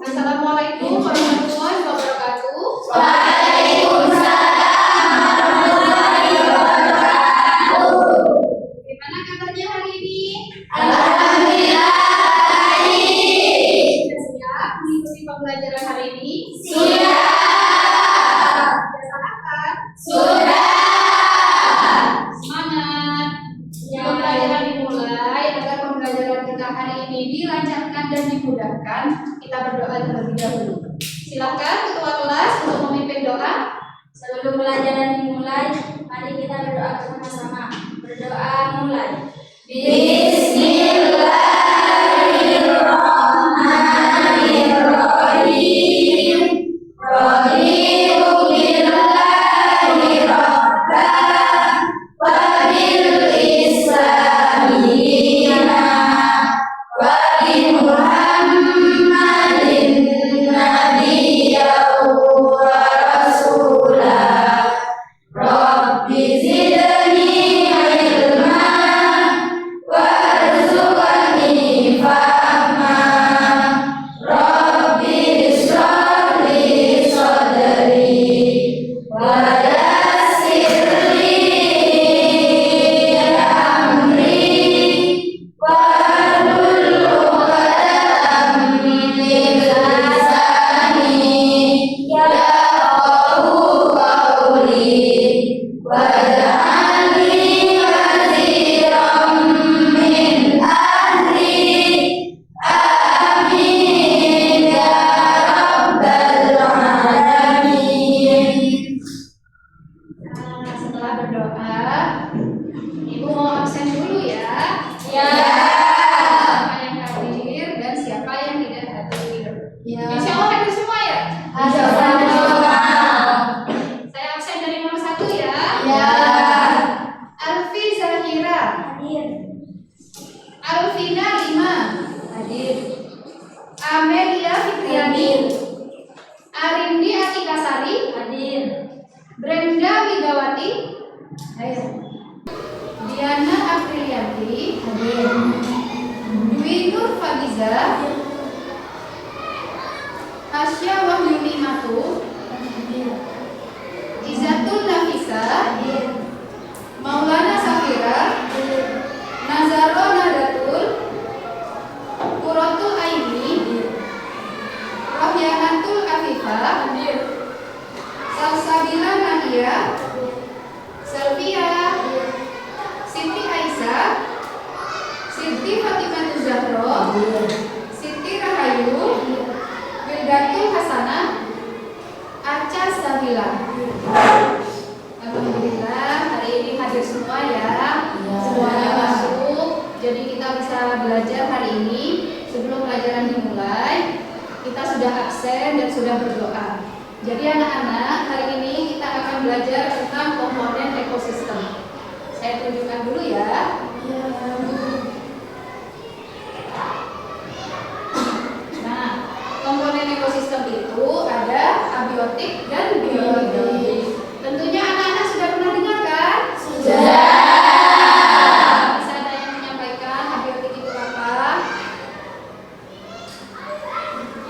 Assalamualaikum warahmatullahi wabarakatuh. Waalaikumsalam warahmatullahi wabarakatuh. Gimana kabarnya hari ini? Alhamdulillah baik. Sudah siap mengikuti pembelajaran hari ini? Siap. Sudah sarapan? Sudah. Semangat. Pembelajaran dimulai agar pembelajaran kita hari ini dilancarkan dan dimudahkan. Kita berdoa terlebih dahulu. Silakan ketua kelas untuk memimpin doa. Sebelum pelajaran dimulai, mari kita berdoa bersama-sama. Berdoa mulai. Bismillahirrahmanirrahim. Raditu billahi rabban wa bil islami dinan wa bi Muhammadin nabiyyan wa rasulah. Rabbi zidni ilman warzuqni fahman. Rabbi ishrah li sadri wa yassir li amri wahlul 'uqdatam min lisani yafqahu qawli waj'alni waziran min ahli. Amin ya rabbal alamin. Nah, setelah berdoa, Ibu mau absen dulu ya. Ya. Siapa yang hadir dan siapa yang tidak hadir. Ya. Insya Allah hadir semua ya. Saya absen dari nomor 1 ya. Ya. Alfi Zahira, Hadir. Alvina 5, Hadir. Amelia Fitriani, Arindi Atikasari, Hadir. Brenda Widawati, Ayo. Diana Aprilianti, Hadir. Dwi Nur Fagiza, Asya Wahyuni Matu, Hadir. Izatul Nafisa, Hadir. Maulana Safira, Nazaro Nadatul, Quratul Aini, Rohyanatul Afifah, Salsabila Nadia, Selvia, Siti Aisyah, Siti Fatimah Zahro, Siti Rahayu, Wildatul Hasanah, Aca Sabila. Alhamdulillah hari ini hadir semua ya. Semuanya masuk. Jadi kita bisa belajar hari ini. Sebelum pelajaran dimulai, kita sudah absen dan sudah berdoa. Jadi anak-anak, hari ini kita akan belajar tentang komponen ekosistem. Saya tunjukkan dulu ya. Nah, komponen ekosistem itu ada abiotik dan biotik. Tentunya anak-anak sudah pernah dengar kan? Sudah. Bisa ada yang menyampaikan abiotik itu apa?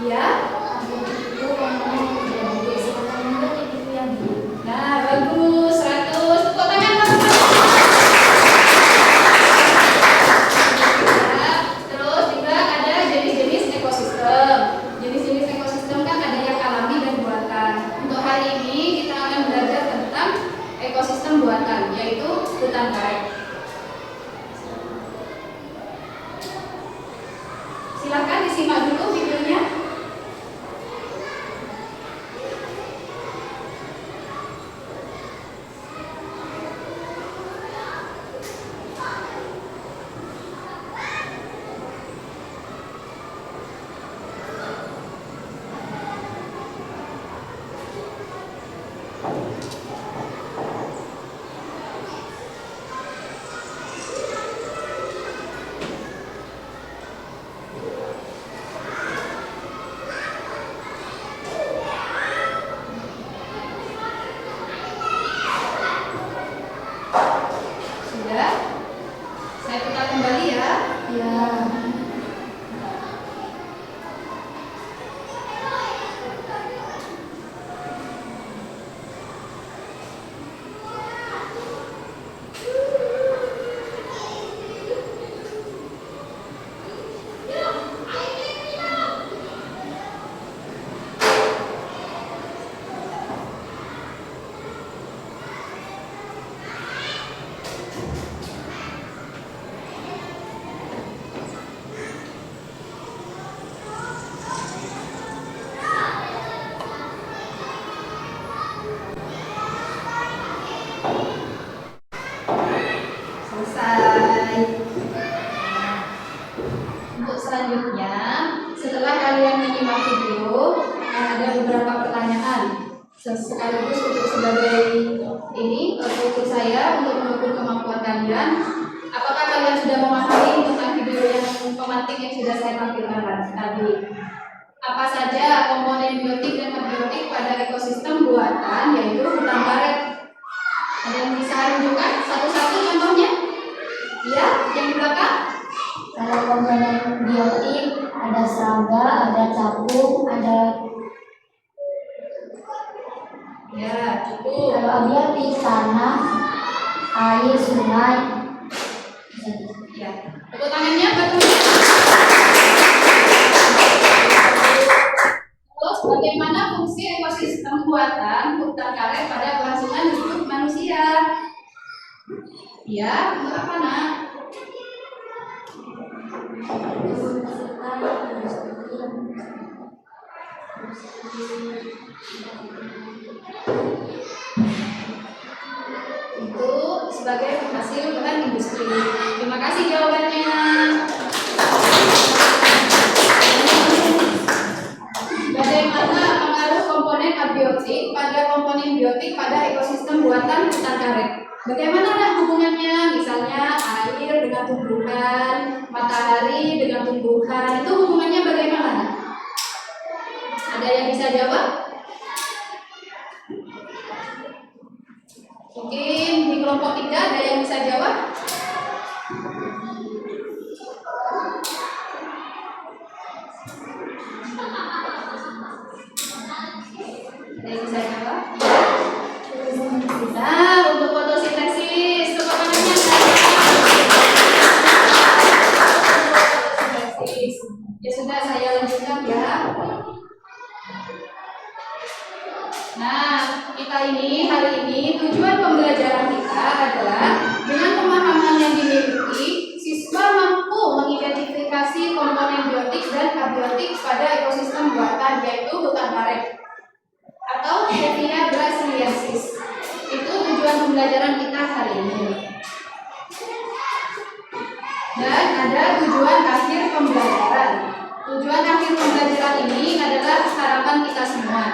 Iya? Nah, bagus. 100. Tepuk tangan teman-teman. Ya, terus juga ada jenis-jenis ekosistem. Jenis-jenis ekosistem kan ada yang alami dan buatan. Untuk hari ini kita akan belajar tentang ekosistem buatan, yaitu hutan karet. Silakan disimak dulu videonya. sekaligus untuk sebagai ini kultur saya untuk mengukur kemampuan kalian. Apakah kalian sudah memahami tentang video yang pemantik yang sudah saya tampilkan tadi? Apa saja komponen biotik dan abiotik pada ekosistem buatan, yaitu hutan karet? Ada yang bisa menunjukkan satu-satu contohnya? Ya, yang di belakang. Kalau komponen biotik ada serangga, ada capung, ada. Ya, cukup. Kalau abiotik tanah, air, sungai. Ya, tepuk tangannya bagaimana? Terus bagaimana fungsi ekosistem buatan hutan karet pada kelangsungan hidup manusia? Ya, untuk apa nak? Itu sebagai hasil bahan industri. Terima kasih jawabannya. Bagaimana pengaruh komponen abiotik pada komponen biotik pada ekosistem buatan hutan karet? Bagaimana hubungannya? Misalnya air dengan tumbuhan, matahari dengan tumbuhan, itu hubungannya bagaimana? Ada yang bisa jawab? Mungkin di kelompok 3 ada yang bisa jawab? Ada yang bisa jawab? Nah, untuk fotosintesis, tepuk tangannya. Fotosintesis. Ya sudah, saya lanjutkan ya. Nah, kita ini hari ini tujuan pembelajaran kita adalah dengan pemahaman yang dimiliki, siswa mampu mengidentifikasi komponen biotik dan abiotik pada ekosistem buatan, yaitu hutan karet atau Hevia brasiliensis. Itu tujuan pembelajaran kita hari ini. Dan ada tujuan akhir pembelajaran. Tujuan akhir pembelajaran ini adalah harapan kita semua.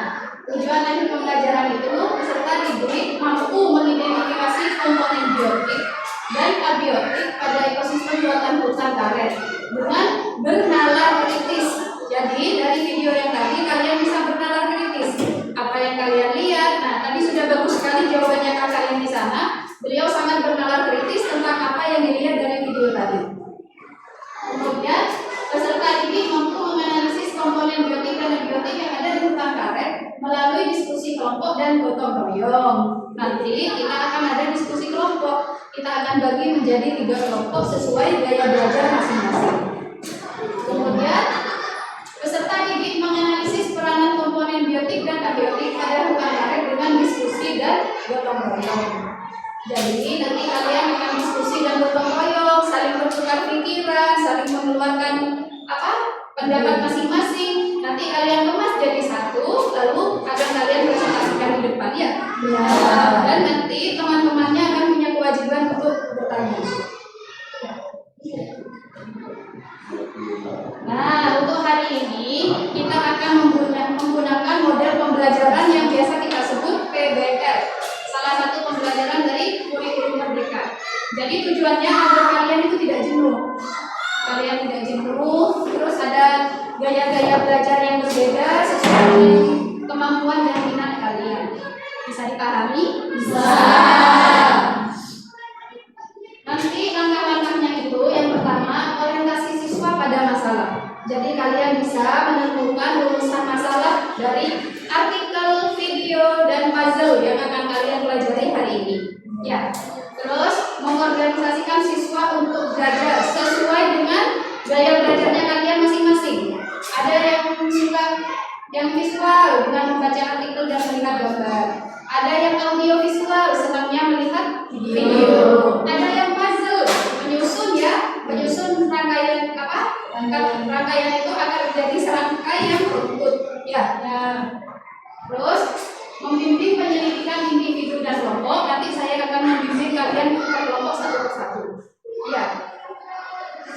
Tujuan akhir pembelajaran itu peserta didik mampu mengidentifikasi komponen biotik dan abiotik pada ekosistem buatan hutan karet dengan bernalar kritis. Jadi dari video yang tadi kalian bisa bernalar kritis. Apa yang kalian lihat? Nah, tadi sudah bagus sekali jawabannya kakak yang di sana. Beliau sangat bernalar kritis tentang apa yang dilihat dari video tadi. Kemudian peserta didik mampu menganalisis komponen biotik dan abiotik yang ada di hutan karet melalui diskusi kelompok dan gotong royong. Nanti kita akan ada diskusi kelompok. Kita akan bagi menjadi 3 kelompok sesuai gaya belajar masing-masing. Kemudian peserta didik menganalisis peranan komponen biotik dan abiotik pada hutan karet dengan diskusi dan gotong royong. Jadi nanti kalian akan diskusi dan gotong royong, saling bertukar pikiran, saling mengeluarkan pendapat masing-masing. Nanti kalian kemas jadi satu, lalu akan kalian presentasikan di depan ya. Dan nanti teman-temannya akan punya kewajiban untuk bertanya. Nah, untuk hari ini kita akan menggunakan model pembelajaran yang biasa kita sebut PBL. Salah satu pembelajaran dari kurikulum merdeka. Jadi tujuannya agar kalian itu tidak jenuh. Kalian tidak jenuh, terus ada gaya-gaya belajar yang berbeda sesuai dengan kemampuan dan minat kalian. Bisa dipahami? Bisa. Nanti langkah-langkahnya itu yang pertama orientasi siswa pada masalah. Jadi kalian bisa menentukan rumusan masalah dari artikel, video, dan puzzle yang akan kalian pelajari hari ini. Ya. Terus mengorganisasikan siswa untuk belajar sesuai dengan gaya belajarnya kalian masing-masing. Ada yang suka yang visual dengan membaca artikel dan melihat gambar. Ada yang audio visual senangnya melihat video. Ada yang puzzle menyusun rangkaian rangkaian itu akan menjadi serangkaian yang beruntut. Ya. Terus membimbing penyelidikan individu dan kelompok. Nanti saya akan membimbing kalian per kelompok satu persatu. Ya.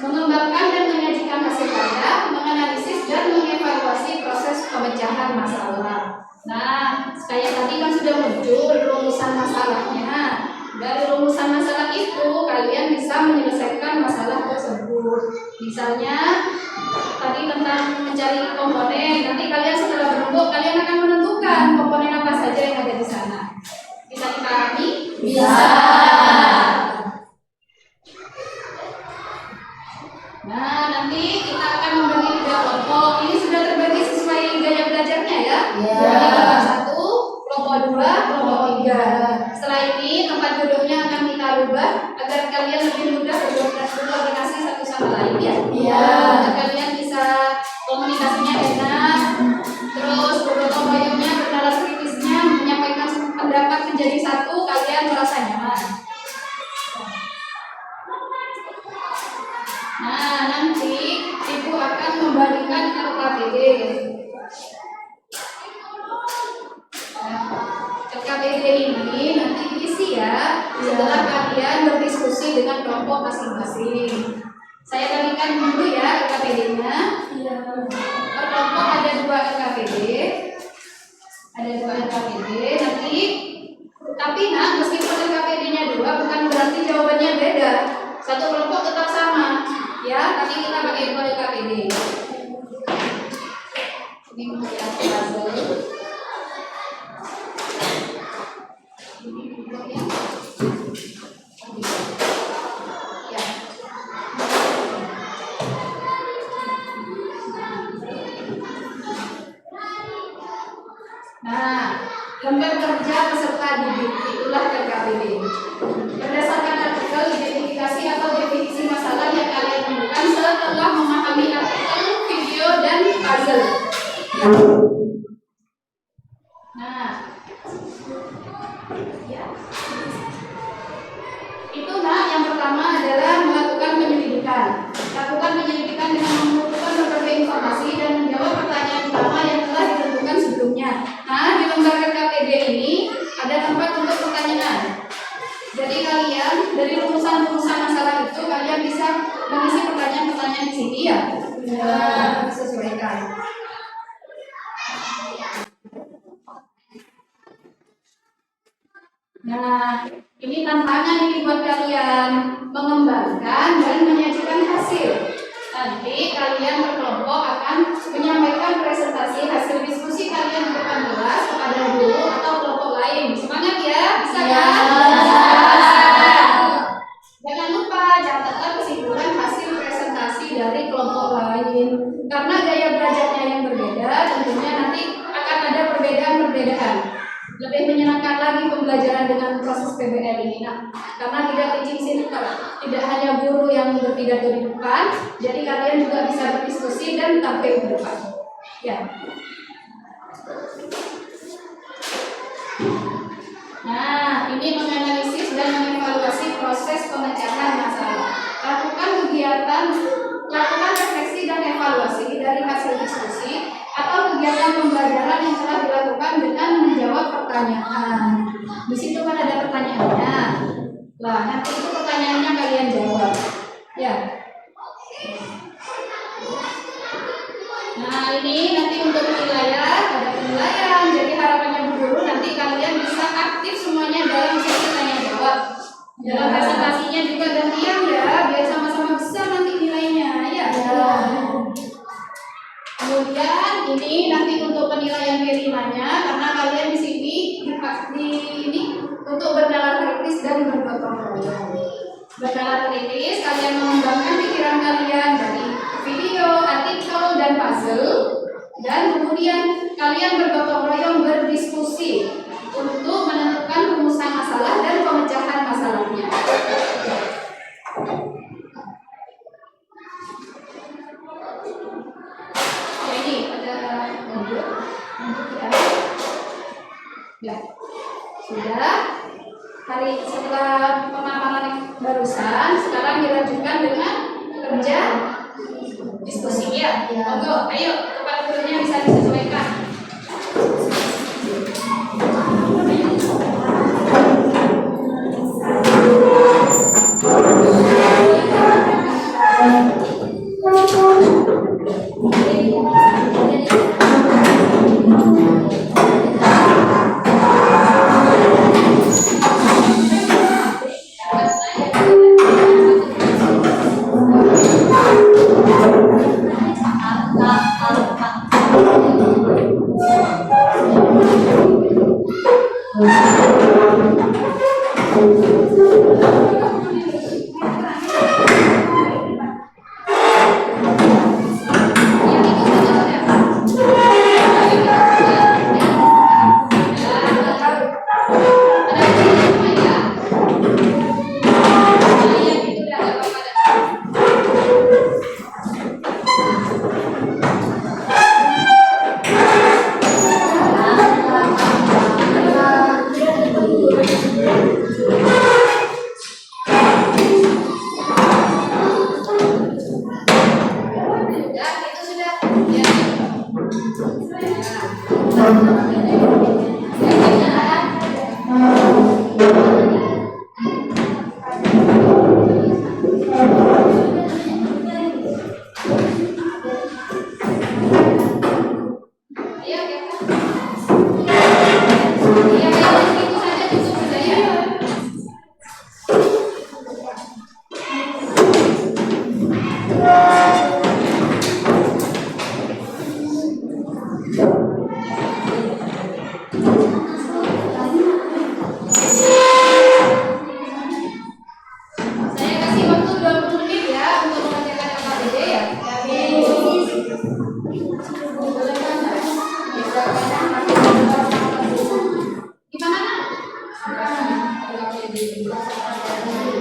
Mengembangkan dan menyajikan hasil karya, menganalisis dan mengevaluasi proses pemecahan masalah. Nah, Kayak tadi kan sudah muncul rumusan masalahnya. Dari rumusan masalah itu kalian bisa menyelesaikan masalah tersebut. Misalnya tadi tentang mencari komponen. Nanti kalian setelah berembuk kalian akan menentukan komponen apa saja yang ada di sana. Bisa dipahami? Bisa. Nah, nanti kita akan membagi 3 kelompok. Ini sudah terbagi sesuai gaya belajarnya ya. Jadi kelompok 1, kelompok 2, kelompok 3. Setelah ini tempat duduknya akan kita rubah agar kalian lebih mudah berkomunikasi satu sama lain ya. Agar kalian bisa komunikasinya enak. Terus bergotong royongnya, bernalar kritisnya, menyampaikan pendapat menjadi satu, kalian merasa nyaman. Nah, nanti ibu akan membagikan LKPD. LKPD ini nanti diisi ya setelah kalian berdiskusi dengan kelompok masing-masing. Saya bagikan dulu ya LKPD-nya. Per kelompok ada 2 LKPD. Ada 2 LKPD nanti. Tapi nah, meskipun LKPD-nya 2 bukan berarti jawabannya beda. Satu kelompok tetap sama. Ya, tapi kita pakai 2 LKPD. Ini yang puzzle. Ini juga ya. Ya. Nah, lembar kerja peserta didik itulah LKPD. Berdasarkan artikel identifikasi atau definisi masalah yang kalian temukan setelah memahami artikel, video, dan puzzle. Nah, ya. Itu nah, yang pertama adalah melakukan penyelidikan. Lakukan penyelidikan dengan mengumpulkan berbagai informasi dan menjawab pertanyaan utama yang telah ditentukan sebelumnya. Nah, di lembar KPD ini ada tempat untuk pertanyaan. Jadi kalian dari rumusan-rumusan masalah itu kalian bisa mengisi pertanyaan-pertanyaan di sini ya. Sesuaikan. Nah, ini tantangan ini buat kalian mengembangkan dan menyajikan hasil. Nanti kalian berkelompok akan menyampaikan presentasi hasil diskusi kalian di depan kelas kepada guru atau kelompok lain. Semangat ya, bisa ya? Jangan lupa catatlah kesimpulan hasil presentasi dari kelompok lain. Karena gaya belajarnya yang berbeda, tentunya nanti akan ada perbedaan-perbedaan. Lebih menyenangkan lagi pembelajaran dengan proses PBL ini. Nah, karena tidak teaching center, tidak hanya guru yang berpidato di depan, jadi kalian juga bisa berdiskusi dan tampil di depan. Ya. Nah, ini menganalisis dan mengevaluasi proses pemecahan masalah. Lakukan refleksi dan evaluasi dari hasil diskusi atau kegiatan pembelajaran yang telah dilakukan dengan menjawab pertanyaan. Di situ kan ada pertanyaannya. Lah, nanti itu pertanyaannya kalian jawab. Ya. Nah, ini nanti untuk penilaian, ada penilaian. Jadi harapannya Bu Guru nanti kalian bisa aktif semuanya dalam sesi tanya jawab. Dalam presentasinya juga gantian ya, biar sama-sama besar nanti nilainya ya. Kemudian ini nanti untuk penilaian Kerimanya, karena kalian di sini ini untuk bernalar kritis dan bergotong royong. Bernalar kritis, kalian mengembangkan pikiran kalian dari video, artikel, dan puzzle. Dan kemudian kalian bergotong royong berdiskusi untuk menentukan rumusan masalah dan pemecahan masalahnya. Ini ada lanjut ya. Sudah. Hari setelah pemaparan barusan, sekarang dilanjutkan dengan kerja diskusi ya. Monggo, ayo tempat duduknya bisa disesuaikan.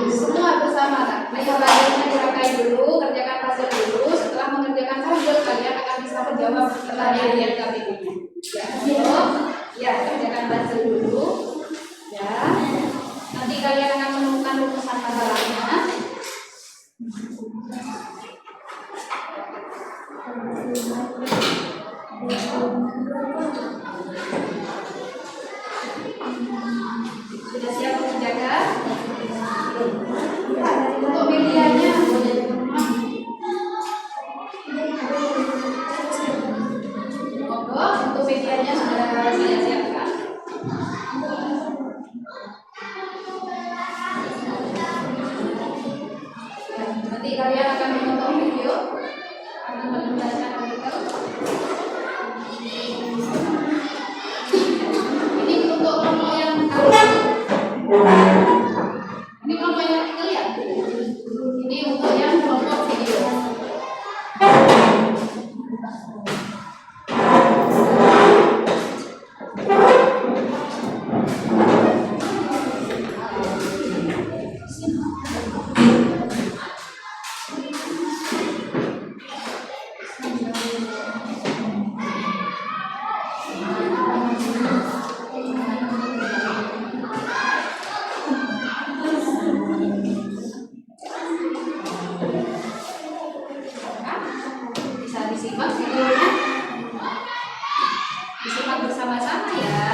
Semua bersama. Ayo belajarnya dirangkai dulu, kerjakan puzzle dulu. Setelah mengerjakan puzzle, kalian akan bisa menjawab pertanyaan yang KBB-nya. Ya, kerjakan puzzle dulu. Ya. Nanti kalian akan menemukan rumusan masalahnya. Sudah siap mengerjakan? Untuk medianya monggo, untuk medianya sudah saya siapkan. Nanti kalian akan menonton video akan membacakan artikel. Ini untuk kelompok yang ini kelompok yang artikel ya. Ini untuk yang kelompok video. Bisa disimak videonya, disimak bersama-sama ya.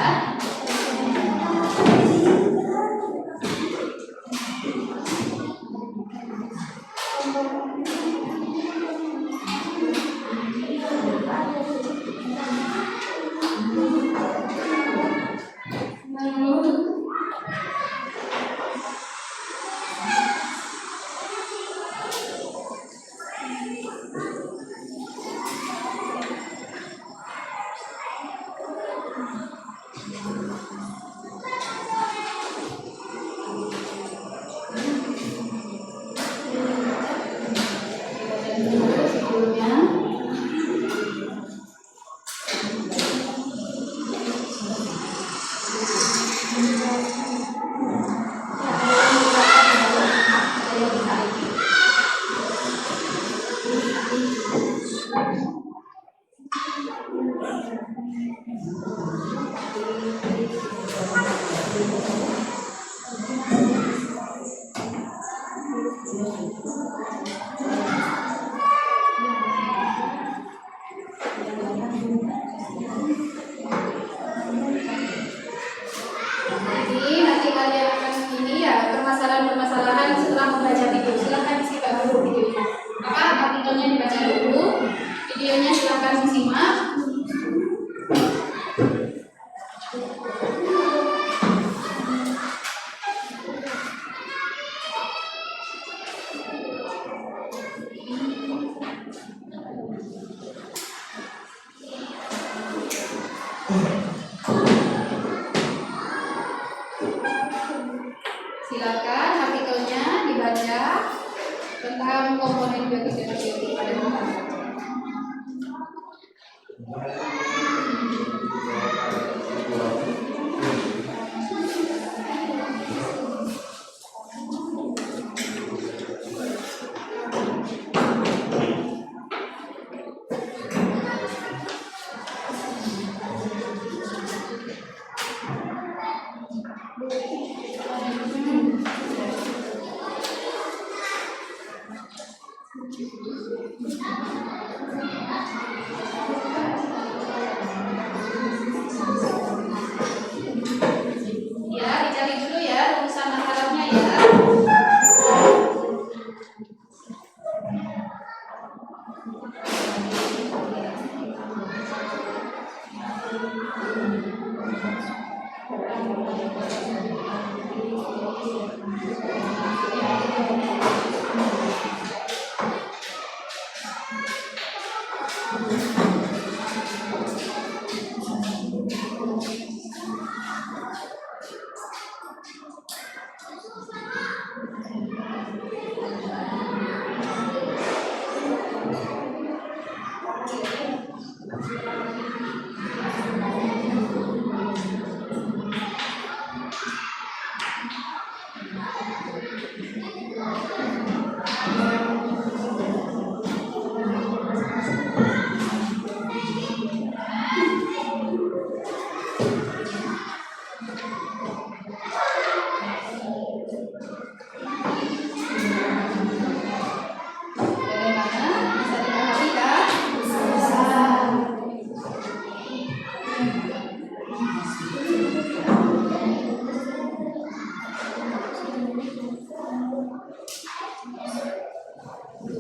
Jadi nanti kalian akan ini ya permasalahan-permasalahan setelah membaca video. Silahkan disimak dulu videonya. Apa artikelnya dibaca dulu, videonya silahkan disimak. Silakan artikelnya dibaca tentang komponen biotik dan abiotik pada tempat.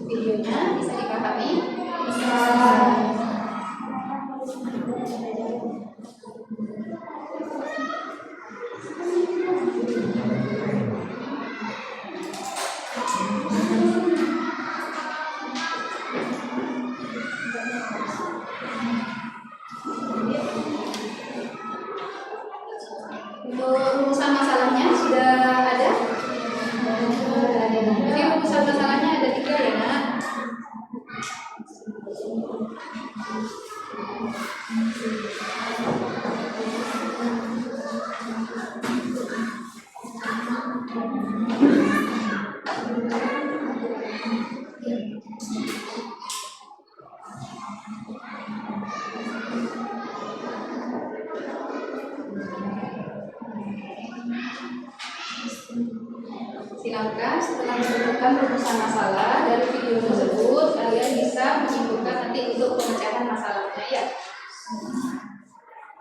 Videonya bisa dipahami? Bisa. Untuk rumusan masalahnya sudah ada? Jadi rumusan masalahnya ada 3 ya, Nak? Silakan setelah menemukan rumusan masalah dari video tersebut, kalian bisa menyimpulkan nanti untuk pemecahan masalahnya ya.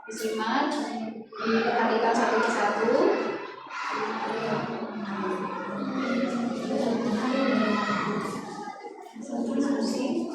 Disimak, diperhatikan satu persatu. Diskusi.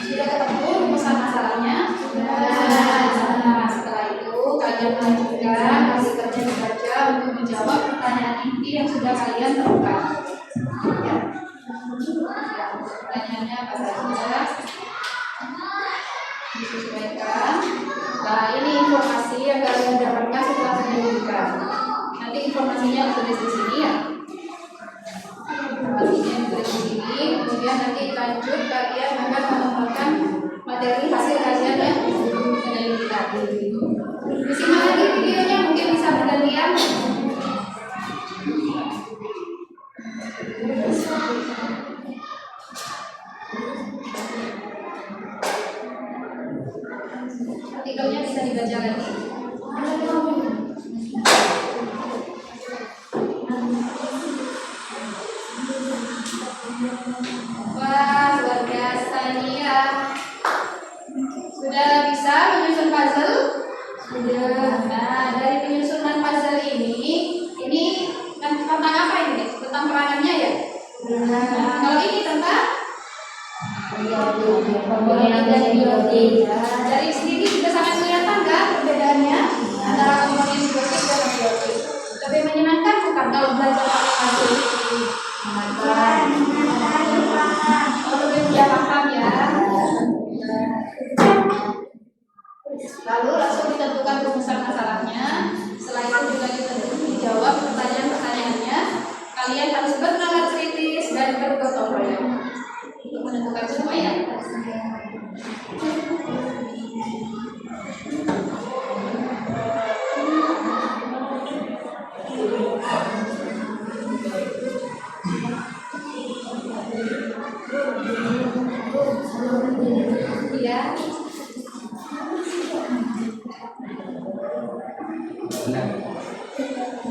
Sudah ketemu rumusan masalahnya? Nah, setelah itu kalian lanjutkan hasil kerja dibaca untuk menjawab pertanyaan inti yang sudah kalian temukan. Ya. Pertanyaannya apa saja? Disesuaikan. Nah, ini informasi yang kalian dapatkan setelah penyelidikan. Nanti informasinya ditulis di sini ya. Informasinya ditulis di sini. Kemudian nanti lanjut kalian akan mengembangkan materi hasil kajian yang penyelidikan. Disimak lagi videonya, mungkin bisa bergantian. Artikelnya bisa dibaca lagi. Wah, luar biasa nih ya. Sudah bisa menyusun puzzle? Sudah. Nah, dari penyusunan puzzle ini tentang apa ini? Tentang perangannya ya? Nah, kalau ini tentang komponen dan biotik. Dari sendiri sudah sangat kelihatan kan perbedaannya antara komponen biotik dan biotik. Lebih menyenangkan bukan kalau belajar pakai puzzle ini? Lebih mudah paham ya. Lalu langsung ditentukan rumusan masalahnya. Setelah itu juga dijawab pertanyaan-pertanyaannya. Kalian harus bernalar kritis dan bergotong royong untuk menentukan semua ya. Ya. Benar.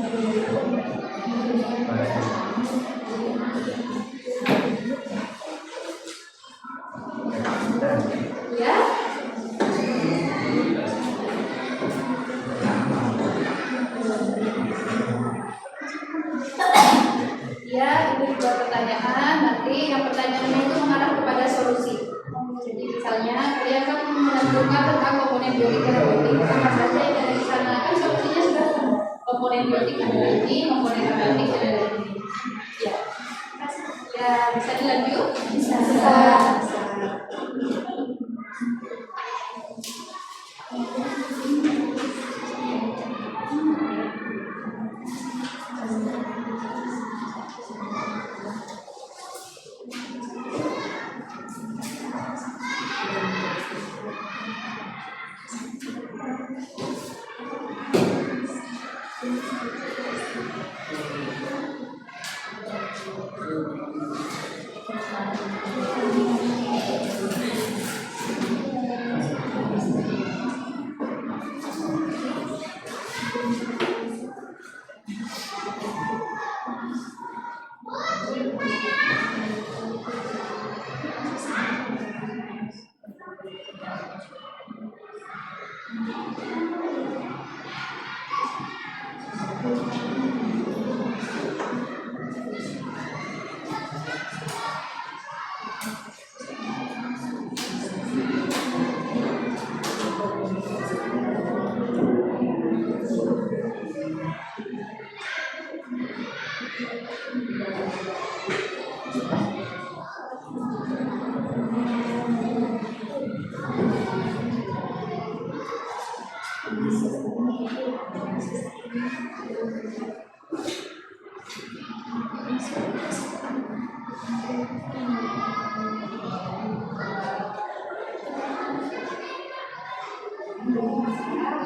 Ya. Ya, ini dua pertanyaan. Nanti yang pertanyaannya itu mengarah kepada solusi. Jadi misalnya kalian kan menentukan tentang komponen biotik dan biotik apa saja yang ada di sana, kan solusinya sudah komponen biotik adalah ini, komponen abiotik adalah ini. Ya, ya bisa dilanjut? Bisa.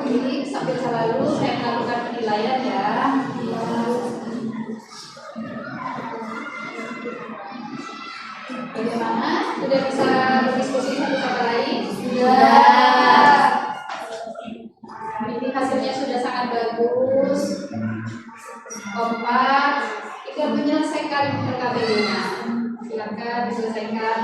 Jadi sambil selalu saya melakukan penilaian ya. Bagaimana? Sudah bisa berdiskusi satu sama lain? Sudah. Ini hasilnya sudah sangat bagus, kompak. Tinggal menyelesaikan RKPD-nya. Silakan diselesaikan.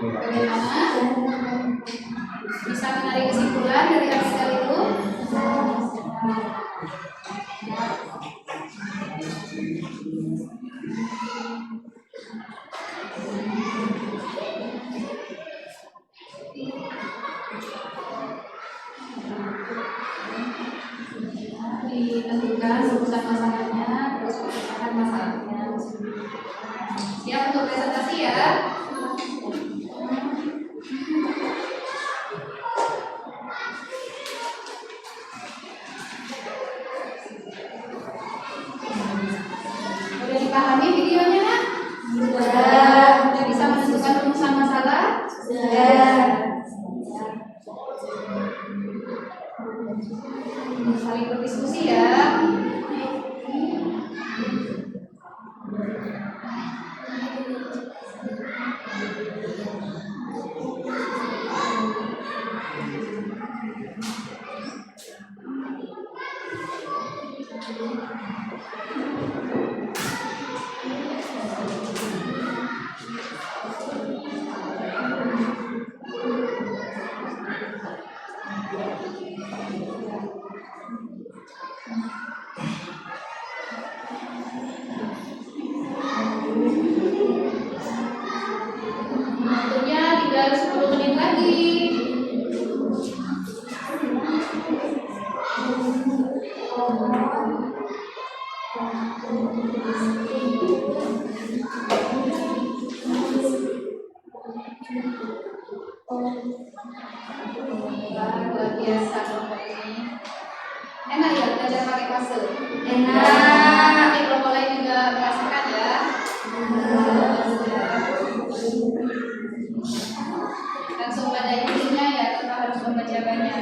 Bagaimana? Bisa menarik kesimpulan dari hasil itu? Ditentukan rumusan masalahnya, terus pemecahkan masalahnya. Siap untuk presentasi ya? Udah dipahami videonya, Nak? Sudah. Udah bisa menentukan rumusan masalah? Sudah. Saling berdiskusi ya. Waktunya tinggal 10 menit lagi. Wah, luar biasa kelompok ini. Enak ya belajar pakai fase? Enak. Nanti kelompok lain juga merasakan ya. Langsung pada intinya ya, tanpa harus membaca banyak.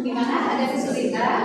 Gimana? Ada kesulitan?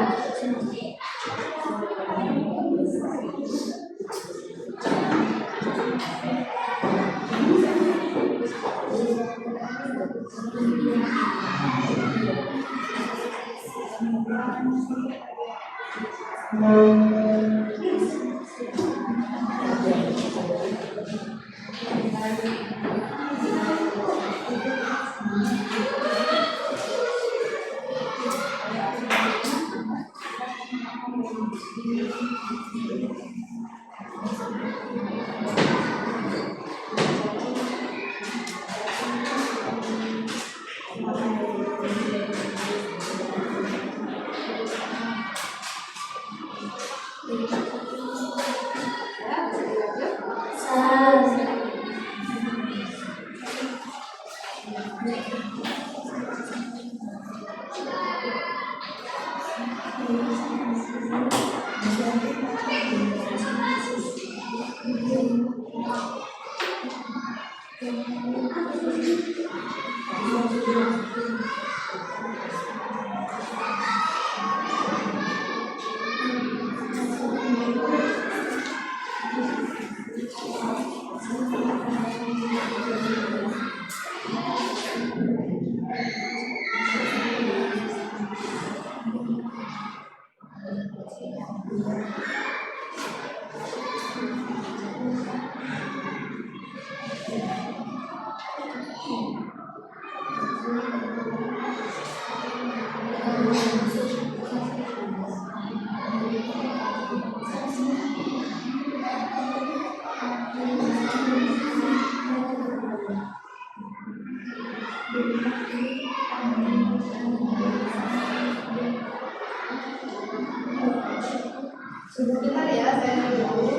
Sebentar ya, saya dulu.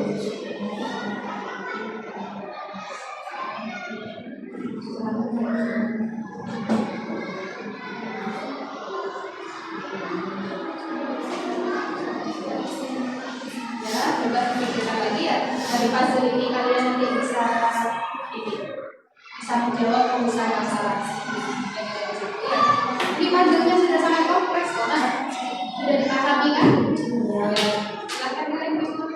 Ya, coba pikirkan lagi ya. Dari puzzle ini kalian nanti bisa menjawab rumusan masalah. Ini puzzle-nya sudah sangat kompleks kok. Nah, sudah dipahami kan? Ya. Silakan kalian berikut.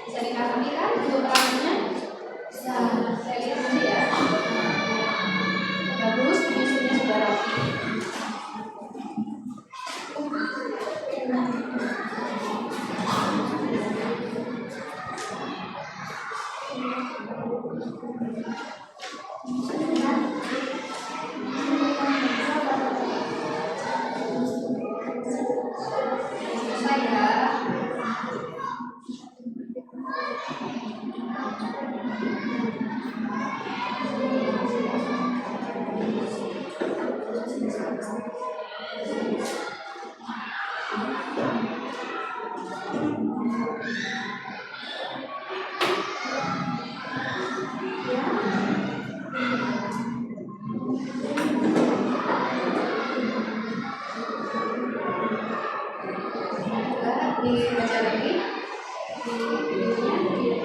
Bisa dipahami kan untuk perannya? Bisa. Saya lihat dulu ya. Bagus, penyusunnya sudah rapi. Selesai ya. Dibaca lagi di videonya.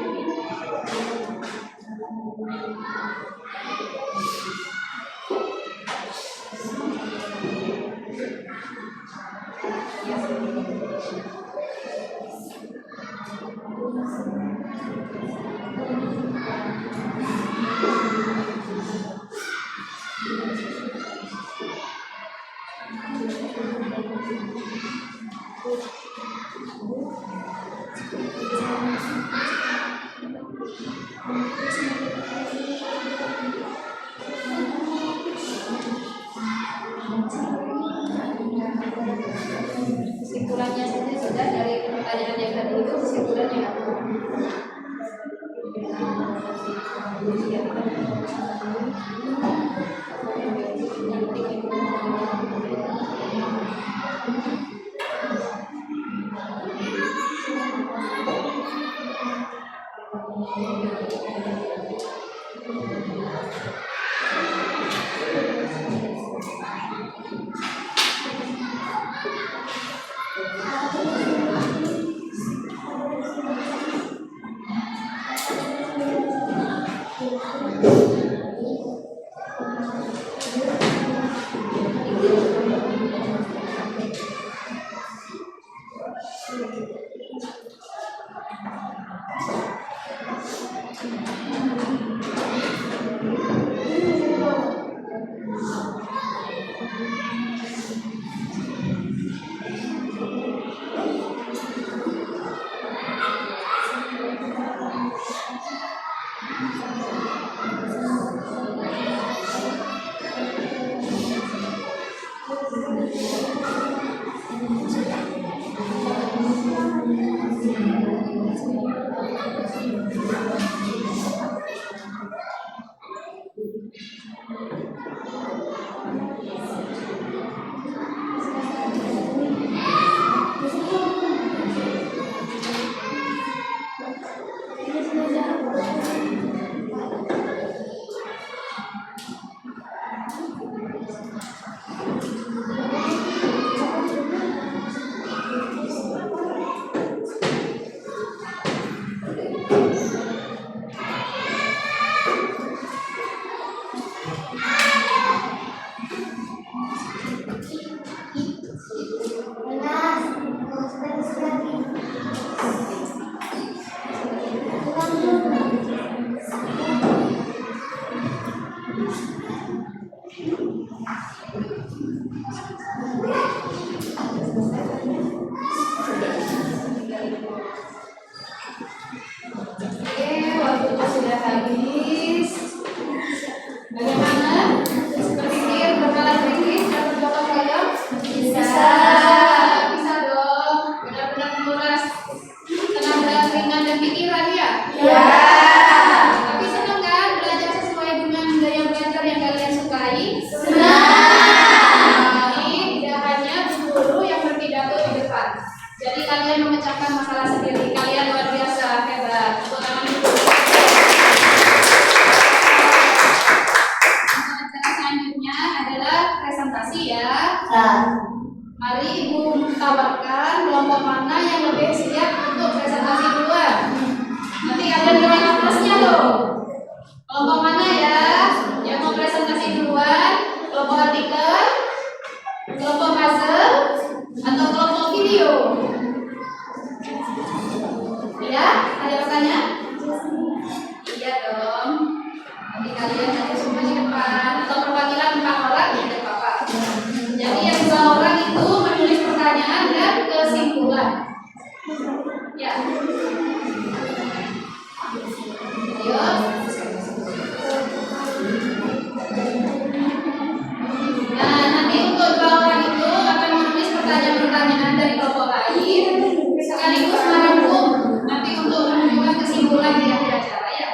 Kesimpulannya saja sudah dari pertanyaan yang tadi itu kesimpulannya apa? Waktunya sudah habis. Bagaimana? Berpikir, berkala berpikir, dapat jawab saya? Bisa. Bisa dong. Benar-benar menguras tenaga, ringan, dan pikiran ya? Ya. Tapi senang kan belajar sesuai dengan gaya belajar yang kalian sukai? Senang. Ini tidak hanya guru yang berpidato di depan. Jadi kalian memecahkan masalah sendiri. Kalian luar biasa, hebat. Tepuk tangan dulu. Acara selanjutnya adalah presentasi ya. Mari Ibu tawarkan kelompok mana yang lebih siap untuk presentasi duluan. Nanti kalian bilang atasnya loh. Kelompok mana ya yang mau presentasi duluan? Kelompok artikel, kelompok puzzle, atau kelompok video? Iya, ada pertanyaan? Iya dong. Nanti kalian nanti semua di depan atau perwakilan 4 orang ya, tidak apa-apa. Jadi yang 2 orang itu menulis pertanyaan dan kesimpulan. Ya. Ayo. Nah, nanti untuk 2 orang itu akan menulis pertanyaan-pertanyaan dari kelompok lain sekaligus merangkum nanti untuk menunjukkan kesimpulan di akhir acara ya.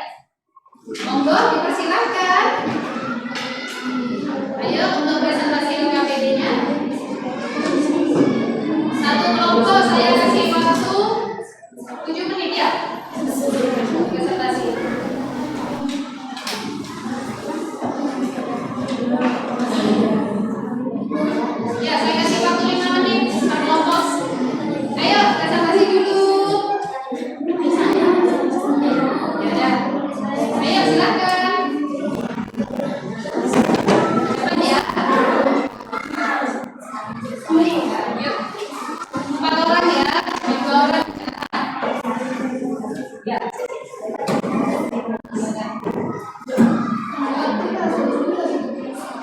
Monggo dipersilahkan. Ayo untuk presentasi LKPD-nya. Satu kelompok saya kasih waktu 7 menit ya. Presentasi. Ya, saya kasih waktu 5 menit per kelompok. Ayo presentasi dulu. Ya udah. Ayo silakan. Cepat ya. Yuk. 4 orang ya. 2 orang. Ya.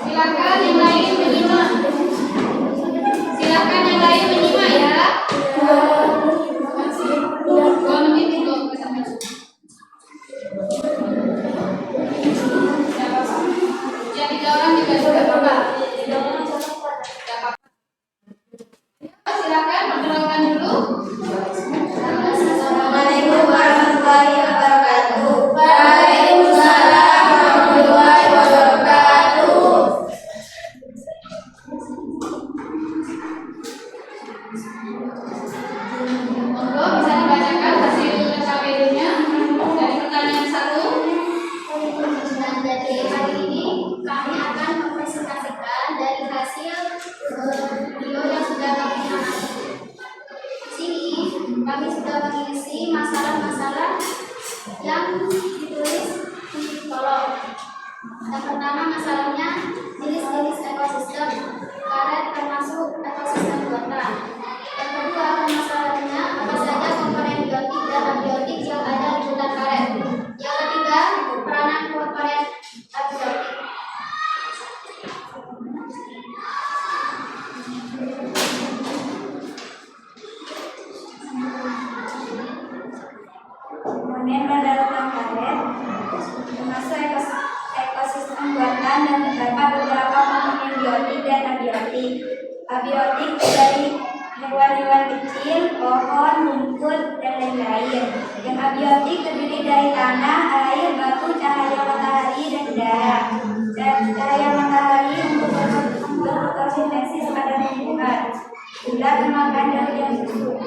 Silakan yang lain menyimak. Silakan yang lain menyimak ya. 2 menit untuk presentasi. Tidak apa-apa. Ya 3 orang juga tidak apa-apa. Tidak apa-apa. Silakan perkenalkan dulu. Assalamualaikum warahmatullahi wabarakatuh. Waalaikumsalam warahmatullahi wabarakatuh. Monggo bisa dibacakan hasil LKPD-nya dari pertanyaan 1. Nah, dari hari ini kami akan mempresentasikan dari hasil video yang sudah kami amati. Di sini kami sudah mengisi masalah-masalah yang ditulis di kolom. Yang pertama masalahnya jenis-jenis ekosistem karet termasuk ekosistem kota. Yang kedua masalahnya Kemudian pada ultraviolet termasuk ekosistem buatan dan terdapat beberapa komponen biotik dan abiotik. Abiotik dari hewan-hewan kecil, pohon, rumput, dan lain-lain. Yang abiotik terdiri dari tanah, air, batu, cahaya matahari, dan darah. Cahaya matahari untuk berfotosintesis pada tumbuhan. Ulat memakan daun yang busuk.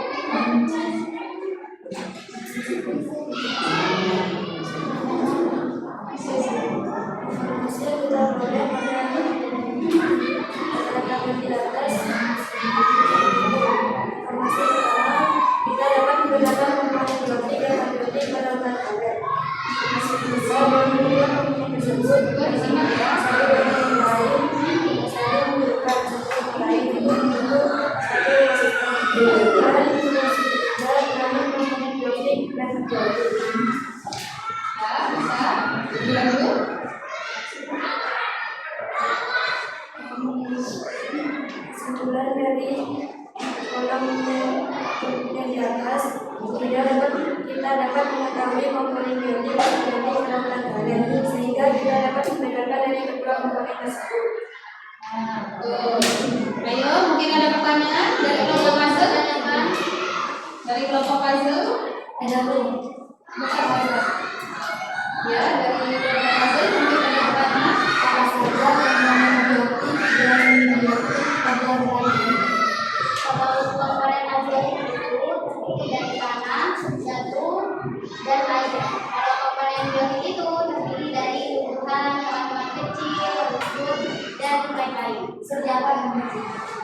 Kesimpulan dari kolom yang di atas, kita dapat mengetahui komponen biotik dan abiotik pada ultraviolet, sehingga kita dapat membedakan dari kedua komponen tersebut. Ayo, mungkin ada pertanyaan dari kelompok puzzle? Dari kelompok puzzle? Ada belum? Ya, dari kelompok puzzle mungkin ada pertanyaan. Apa saja komponen biotik dan biotik pada ultraviolet? Kalau komponen abiotik itu terdiri dari tanah, batu, dan air. Kalau komponen biotik itu terdiri dari tumbuhan, hewan-hewan kecil, rumput, dan lain-lain. Seperti apa yang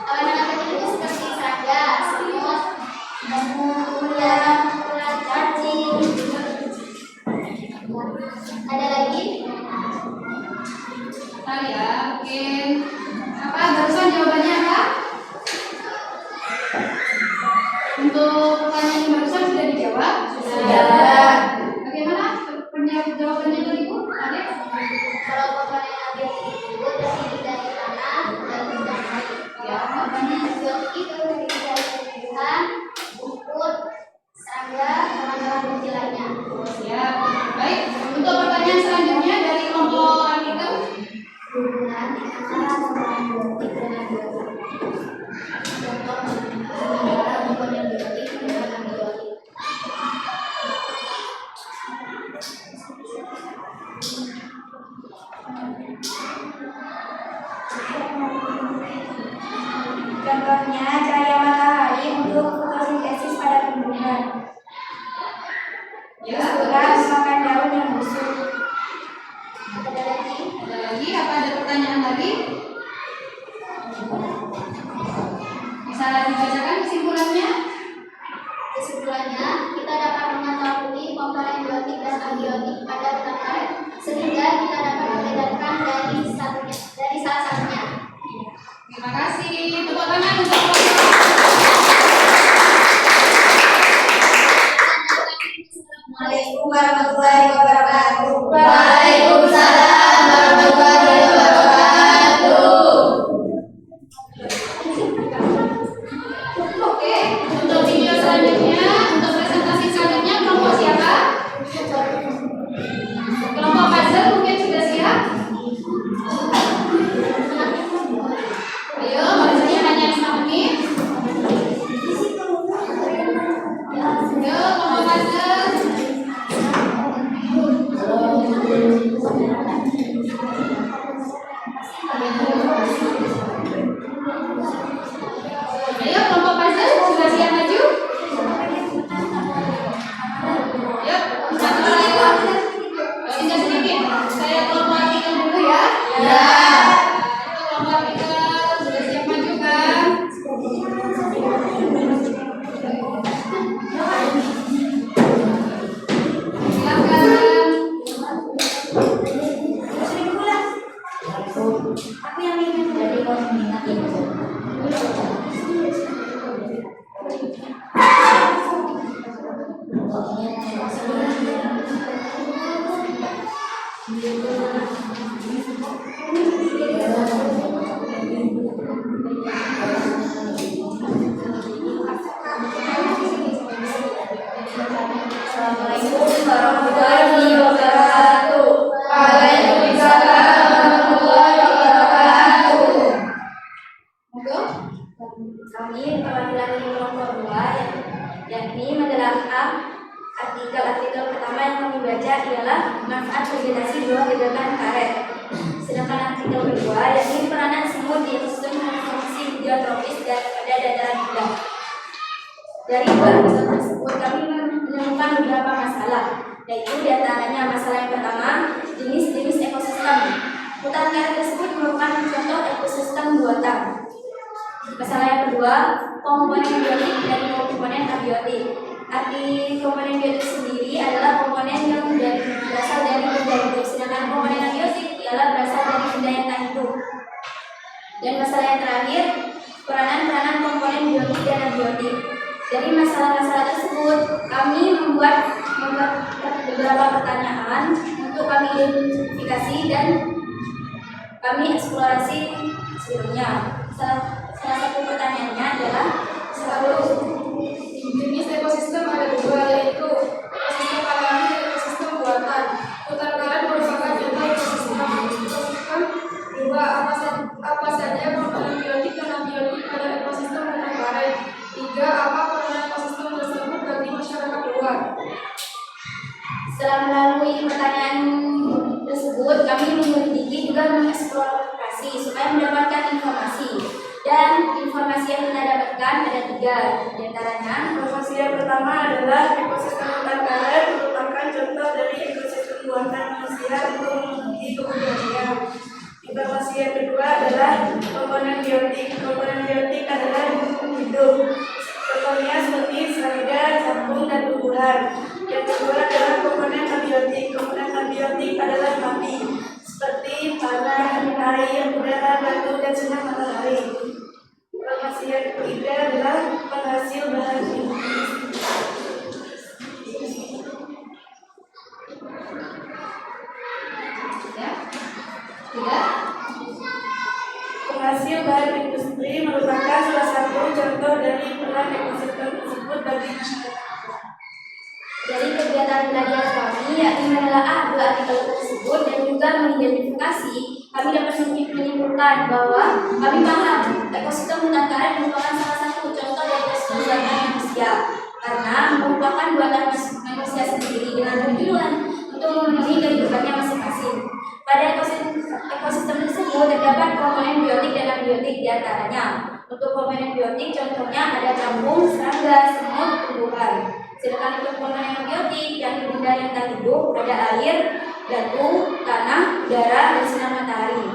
Hewan-hewan kecil itu seperti serangga, semut, ular, cacing. Ada lagi? Bentar ya, mungkin apa barusan jawabannya apa? Untuk pertanyaan yang barusan sudah dijawab? Sudah. Bagaimana jawabannya tadi Bu? Ada? Kalau komponen abiotik itu terdiri dari tanah, batu, dan air. Ya, Komponen biotik itu terdiri dari tumbuhan, rumput, serangga, hewan-hewan kecil lainnya. siap. Baik, untuk pertanyaan selanjutnya dari kelompok artikel. Hubungan antara komponen biotik dan abiotik. Contoh antara komponen biotik dengan abiotik. Contohnya cahaya matahari untuk fotosintesis pada tumbuhan. Ya, Ulat memakan daun yang busuk. Ada lagi? ada lagi? Apa ada pertanyaan lagi? Bisa dibacakan kesimpulannya? Kesimpulannya, kita dapat mengetahui komponen biotik dan abiotik pada ultraviolet sehingga kita dapat membedakan dari salah satunya. Terima kasih. Tepuk tangan untuk kelompok. Assalamualaikum warahmatullahi wabarakatuh. Waalaikumsalam warahmatullahi wabarakatuh. Oke, untuk video selanjutnya, untuk presentasi selanjutnya kelompok siapa? Kelompok puzzle mungkin sudah siap? Ayo, barusannya hanya 5 menit. Ayo, kelompok puzzle. Ayo, kelompok puzzle sudah siap maju? Yuk, satu lagi. Tinggal sedikit. Saya kelompok artikel dulu ya. Ya. Itu kelompok artikel sudah siap maju kan? Silakan. Aku yang ingin menjadi peminat itu. Assalamualaikum warahmatullahi wabarakatuh. Waalaikumsalam warahmatullahi wabarakatuh. Monggo. Kami perwakilan kelompok 2 yakni menelaah artikel pertama yang kami baca ialah manfaat vegetasi buah gegakan karet. Sedangkan artikel kedua yakni peranan semut di ekosistem fungsi geotropis dan pada dataran rendah. Dari dua artikel tersebut kami menemukan beberapa masalah, yaitu diantaranya masalah yang pertama jenis-jenis ekosistem. Hutan karet tersebut merupakan contoh ekosistem buatan. Masalah yang kedua, komponen biotik dan komponen abiotik. Arti komponen biotik sendiri adalah komponen yang berasal dari benda hidup, sedangkan komponen abiotik ialah berasal dari benda yang tak hidup. Dan masalah yang terakhir, peranan komponen biotik dan abiotik. Dari masalah-masalah tersebut, kami membuat beberapa pertanyaan untuk kami identifikasi dan kami eksplorasi sebelumnya. Salah satu pertanyaannya adalah jenis ekosistem ada dua, yaitu ekosistem alami dan ekosistem buatan. Hutan karet merupakan contoh ekosistem. Dua, apa saja komponen biotik dan abiotik pada ekosistem hutan karet. Tiga, apa peran ekosistem tersebut bagi masyarakat luar. setelah melalui pertanyaan tersebut, kami menyelidiki juga mengeksplorasi supaya mendapatkan informasi. Dan informasi yang kita dapatkan ada 3, diantaranya. Informasi yang pertama adalah ekosistem hutan karet merupakan contoh dari ekosistem buatan manusia untuk memenuhi kebutuhannya. Informasi yang kedua adalah komponen biotik. Komponen biotik adalah hidup. Contohnya seperti serangga, capung, dan tumbuhan. Yang kedua adalah komponen abiotik. Komponen abiotik adalah mati, seperti tanah, air, udara, batu, dan sinar matahari. Informasi yang ketiga adalah penghasil bahan Penghasil bahan industri merupakan salah satu contoh dari peran ekosistem tersebut bagi masyarakat. Dari kegiatan belajar kami, yakni menelaah 2 artikel tersebut dan juga mengidentifikasi, kami dapat menyimpulkan bahwa kami paham ekosistem hutan karet merupakan salah satu contoh dari ekosistem buatan manusia, karena merupakan buatan manusia sendiri dengan tujuan untuk memenuhi kehidupannya masing-masing. Pada ekosistem tersebut terdapat komponen biotik dan abiotik diantaranya. Untuk komponen biotik contohnya ada capung, serangga, semut, tumbuhan. Sedangkan untuk komponen abiotik yang benda yang tak hidup ada air, batu, tanah, udara, dan sinar matahari.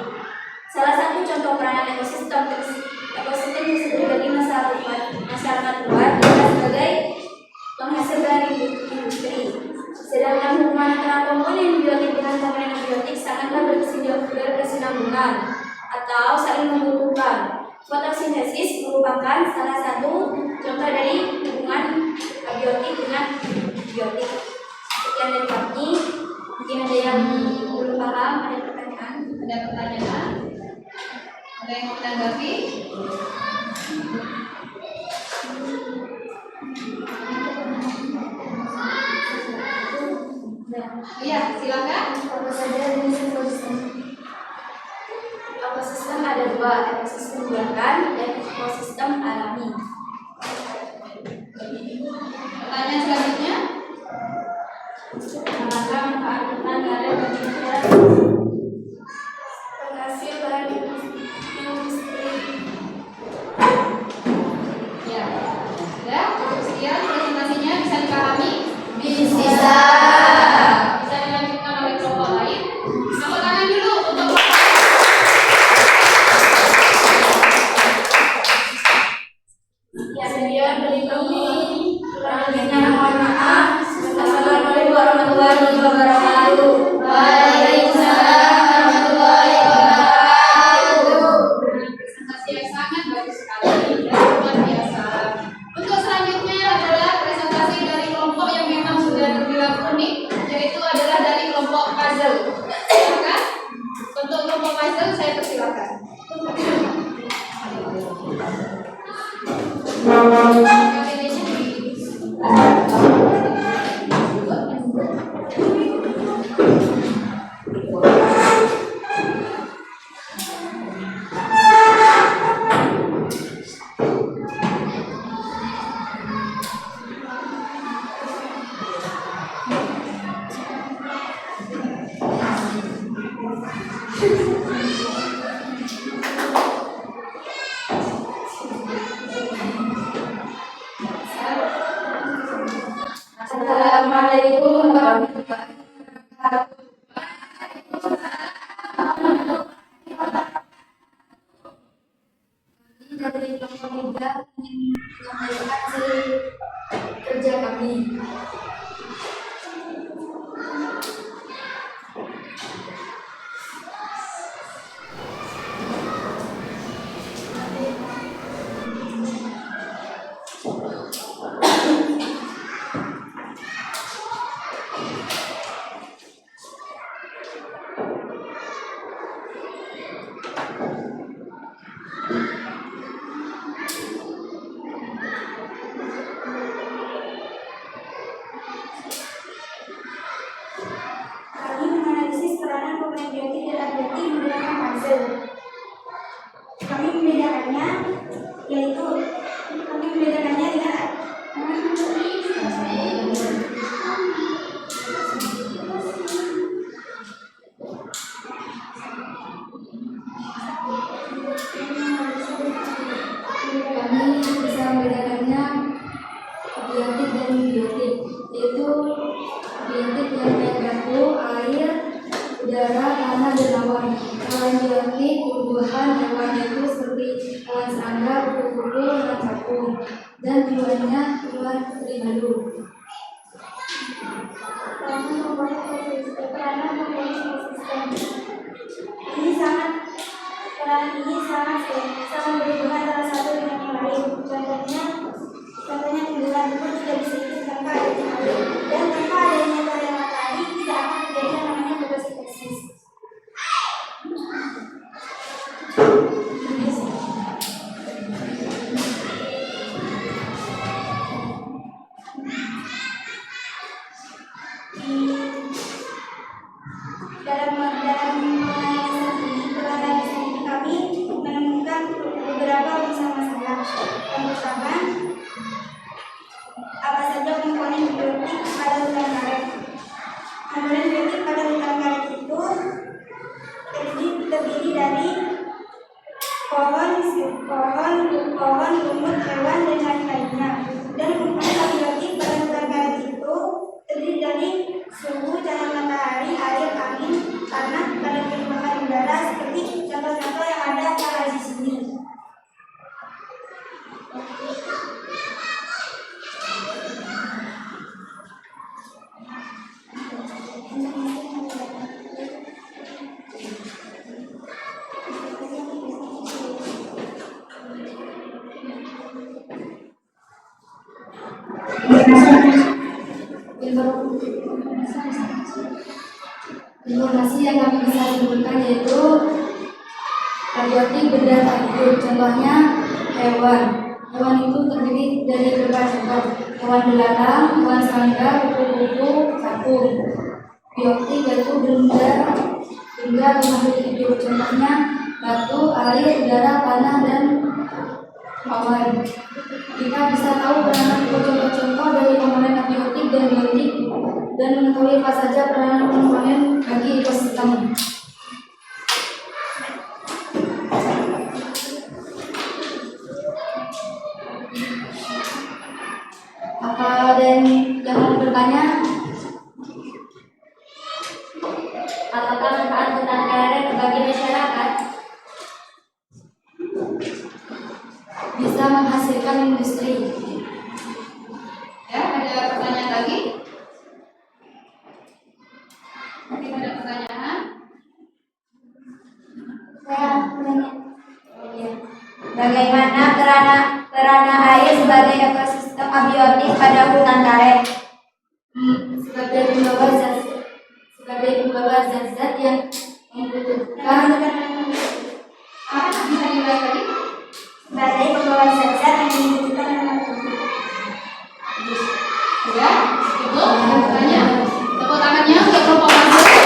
Salah satu contoh peranan ekosistem tersebut bagi masyarakat luar adalah sebagai penghasil dari industri. Sedangkan hubungan antara komponen biotik dengan komponen abiotik sangatlah berkesinambungan atau saling membutuhkan. Fotosintesis merupakan salah satu contoh dari hubungan abiotik dengan biotik. Sekian dari kami. Mungkin ada yang belum paham, ada pertanyaan? Ada pertanyaan? Ada yang mau menanggapi? Iya, silakan. Apa saja jenis ekosistem? Ekosistem ada 2, ekosistem buatan dan ekosistem alami. Pertanyaan selanjutnya. Apakah manfaat hutan karet bagi masyarakat? Penghasil bahan industri. Ya. Ya, cukup sekian presentasinya, bisa dipahami? Bisa. Bisa dilanjutkan oleh kelompok lain. Angkat tangan dulu untuk Ya, sekian dari kami. Kurang lebihnya mohon maaf. Assalamualaikum warahmatullahi wabarakatuh. Waalaikumsalam warahmatullahi wabarakatuh. Presentasi yang sangat bagus sekali, ya, luar biasa. Untuk selanjutnya adalah presentasi dari kelompok yang memang sudah terbilang unik, yaitu adalah dari kelompok puzzle. Silakan. Untuk kelompok puzzle saya persilakan. KTP-nya di Assalamualaikum warahmatullahi wabarakatuh. Dari kelompok muda ingin menyampaikan hasil kerja kami. Kami menganalisis peranan pemain biotik dan abiotik menggunakan puzzle. Kami membedakannya dengan abiotik dan biotik, yaitu abiotik yang batu, air, udara, tanah, dan awan. Kalau biotik tumbuhan hewan itu seperti hewan serangga, kupu-kupu, dan capung, dan keduanya tumbuhan tribalum. Peranan ini sangat berhubungan antara satu dengan yang lain. Contohnya tumbuhan itu tidak bisa hidup tanpa adanya air, dan tanpa adanya cahaya matahari tidak akan terjadi yang namanya fotosintesis. Dalam penganalisan ini kami menemukan beberapa masalah. Yang pertama, apa saja komponen biotik pada hutan karet? Komponen biotik pada hutan karet itu terdiri dari pohon, lumut, hewan, dan lain-lainnya. Dan komponen abiotik pada hutan karet itu terdiri dari suhu, cahaya matahari, air, angin, tanah, dan perubahan udara seperti contoh-contoh yang ada di sini. Informasi yang kami bisa sebutkan yaitu abiotik benda tak hidup. Contohnya hewan. Hewan itu terdiri dari berbagai contoh: hewan belerang, hewan serangga, kupu-kupu, capung. Biotik yaitu benda makhluk hidup. Contohnya batu, air, udara, tanah, dan awan. Kita bisa tahu peranan contoh-contoh dari komponen abiotik dan biotik dan mengetahui apa saja peranan komponen bagi ekosistem. Apa ada yang mau bertanya? Apakah manfaat hutan karet bagi masyarakat? Bisa menghasilkan industri. Ya, ada pertanyaan lagi? Mungkin ada pertanyaan? Saya bertanya. Bagaimana peranan air sebagai ekosistem abiotik pada hutan karet? Sebagai pembawa zat-zat yang membutuhkan Bisa diulang tadi? sebagai pembawa zat-zat yang membutuhkan Ya, itu ada pertanyaan. Tepuk tangannya untuk kelompok masuk.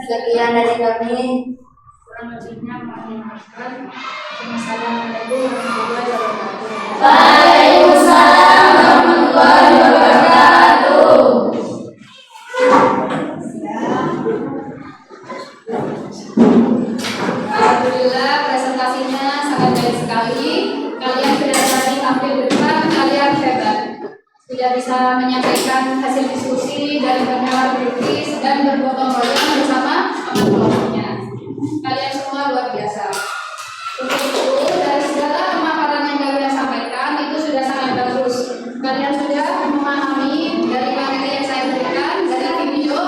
Sekian dari kami, kurang lebihnya mohon dimaafkan. Wassalamualaikum warahmatullahi wabarakatuh. Waalaikumsalam warahmatullahi wabarakatuh. sekali. Kalian sudah berani tampil depan, kalian hebat. Sudah bisa menyampaikan hasil diskusi dan bernalar kritis dan bergotong royong bersama teman-temannya. Kalian semua luar biasa. Untuk itu, dari segala pemaparan yang kalian sampaikan itu sudah sangat bagus. Kalian sudah memahami dari materi yang saya berikan, dari video,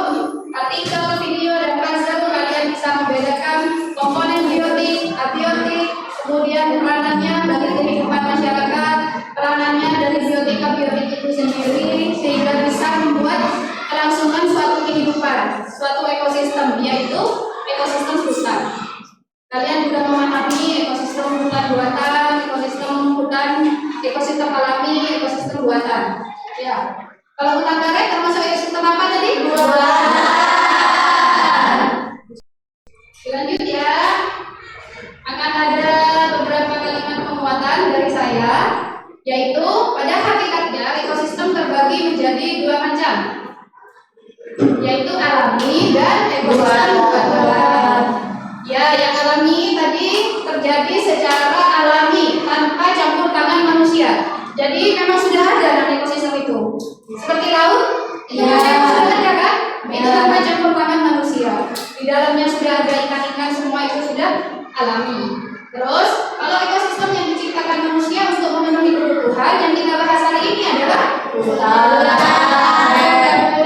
artikel, video, dan puzzle. Kalian bisa membedakan komponen biotik, abiotik, kemudian peranannya bagi kehidupan masyarakat, peranannya dari biotik ke biotik itu sendiri, sehingga bisa membuat kelangsungan suatu kehidupan, suatu ekosistem, yaitu ekosistem hutan. Kalian juga memahami ekosistem hutan buatan, ekosistem hutan, ekosistem alami, ekosistem buatan. Ya, kalau hutan karet termasuk ekosistem apa tadi? Buatan. Lanjut ya. Akan ada beberapa kalimat penguatan dari saya, yaitu pada hakikatnya ekosistem terbagi menjadi dua macam, yaitu alami dan ekosistem buatan. Ya, yang alami tadi terjadi secara alami tanpa campur tangan manusia. Jadi memang sudah ada dalam ekosistem itu. Seperti laut, ya sudah ada kan? Itu tanpa campur tangan manusia. Di dalamnya sudah ada ikan-ikan, semua itu sudah alami. Terus, kalau ekosistem yang diciptakan manusia untuk memenuhi kebutuhan yang kita bahas hari ini adalah hutan.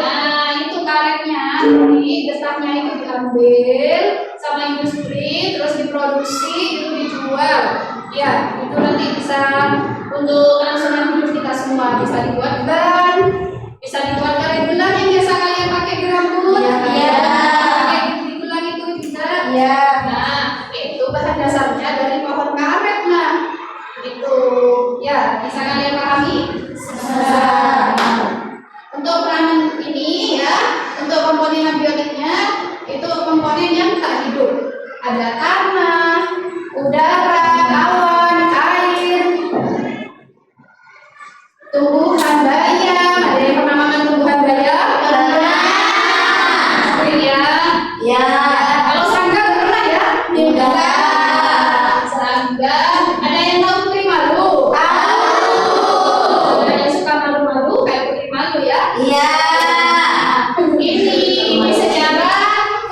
Nah, itu karetnya, jadi getahnya itu diambil sama industri, terus diproduksi, itu dijual. Ya, itu nanti bisa untuk kelangsungan hidup kita semua. Bisa dibuat ban, bisa dibuat karet gelang yang biasa kalian pakai di rambut. Iya. Pakai di gelang itu juga. Iya. Nah, itu bahan dasarnya dari pohon karet. Nah, itu ya bisa kalian pahami. Untuk peran ini ya, untuk komponen abiotiknya itu komponen yang tak hidup. Ada tanah, udara, awan, air, tumbuhan bayam. Ada yang pernah makan tumbuhan bayam? Ya. Ya. Kalau serangga pernah ya? Tidak. Serangga. Ada yang tahu putri malu? Tahu. Ada yang suka malu-malu kayak putri malu ya? Iya. Ini secara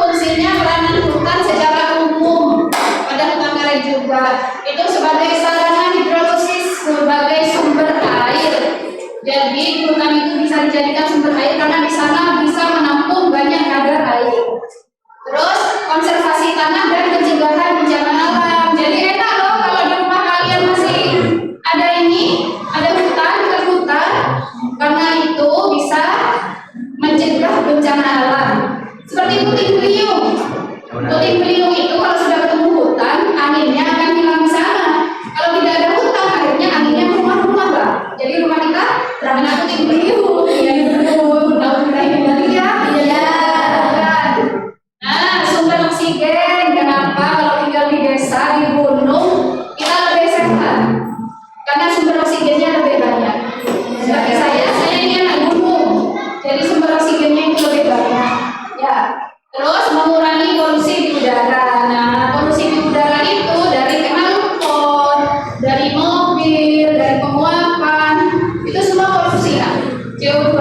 fungsinya peranan hutan secara umum pada hutan karet juga itu sebagai sarana hidrolisis, sebagai sumber air. Jadi hutan itu bisa dijadikan sumber air karena di sana bisa menampung banyak kadar air. Terus konservasi tanah dan pencegahan bencana alam. Jadi enak loh kalau di rumah kalian masih ada ini, ada hutan, hutan, karena itu bisa mencegah bencana alam. Seperti puting beliung. Puting beliung itu kalau sudah ketemu hutan, anginnya akan hilang di sana. Kalau tidak ada hutan, akhirnya anginnya ke rumah-rumah lah. Jadi rumah kita terkena puting beliung. Iya, iya. Nah, sumber oksigen. Kenapa kalau tinggal di desa, di gunung, kita lebih sehat? Karena sumber oksigennya lebih banyak. Seperti saya ini anak gunung, jadi sumber oksigennya itu lebih banyak. Ya, terus mengurangi polusi di udara. Nah, polusi di udara itu dari knalpot, dari mobil, dari penguapan, itu semua polusi ya, CO2,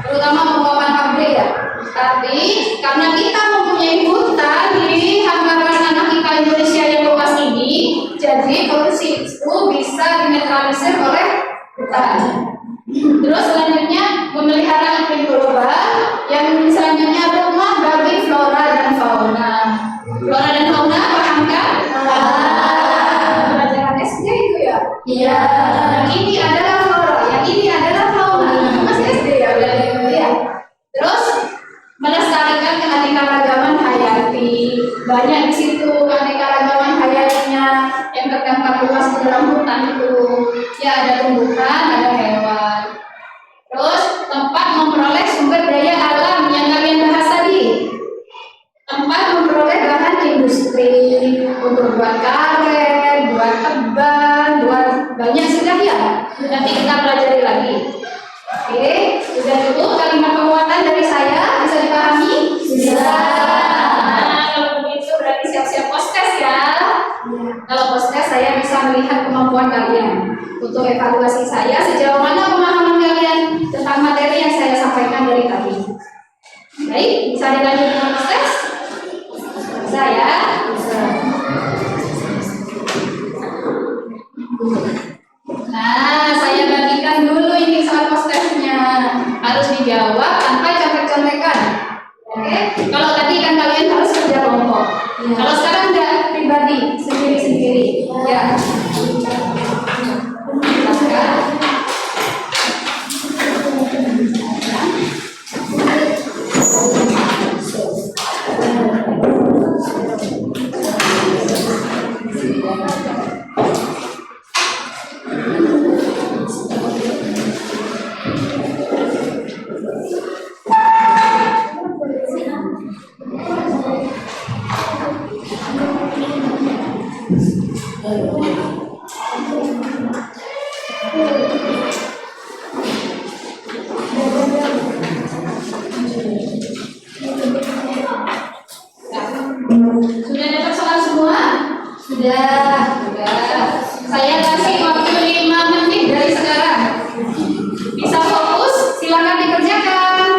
terutama penguapan pabrik ya. Tapi karena kita mempunyai hutan di hamparan tanah kita Indonesia yang luas ini, jadi polusi itu bisa dinetralisir oleh hutan. Terus selanjutnya memelihara iklim global. Yang selanjutnya rumah bagi flora dan fauna. Flora dan fauna paham kan? Pelajaran SD itu ya? Iya. Yang ini adalah flora, yang ini adalah fauna. Masih SD ya? Ya. Terus melestarikan keanekaragaman hayati. Banyak di situ keanekaragaman hayatinya yang terdapat luas di dalam hutan itu. Ya, ada tumbuhan, ada hewan. Terus tempat memperoleh sumber daya alam yang kalian bahas tadi. Tempat memperoleh bahan industri untuk buat karet, buat teban, buat banyak sekali ya. Nanti kita pelajari lagi. Oke, sudah dulu kalimat penguatan dari saya, bisa dipahami? Bisa. Nah, kalau begitu berarti siap-siap post test ya. Kalau post test saya bisa lihat kemampuan kalian. Untuk evaluasi saya, sejauh mana pemahaman kalian tentang materi yang saya sampaikan dari tadi. Baik, bisa dilanjut dengan tes? Bisa ya? Bisa. Nah, saya bagikan dulu ini soal testnya. Harus dijawab tanpa contek-contekan. Oke? Kalau tadi kan kalian harus kerja kelompok. Kalau sekarang udah pribadi, sendiri-sendiri. Ya. Sudah dapat soal semua? Sudah. Saya kasih waktu 5 menit dari sekarang. Bisa fokus? Silakan dikerjakan.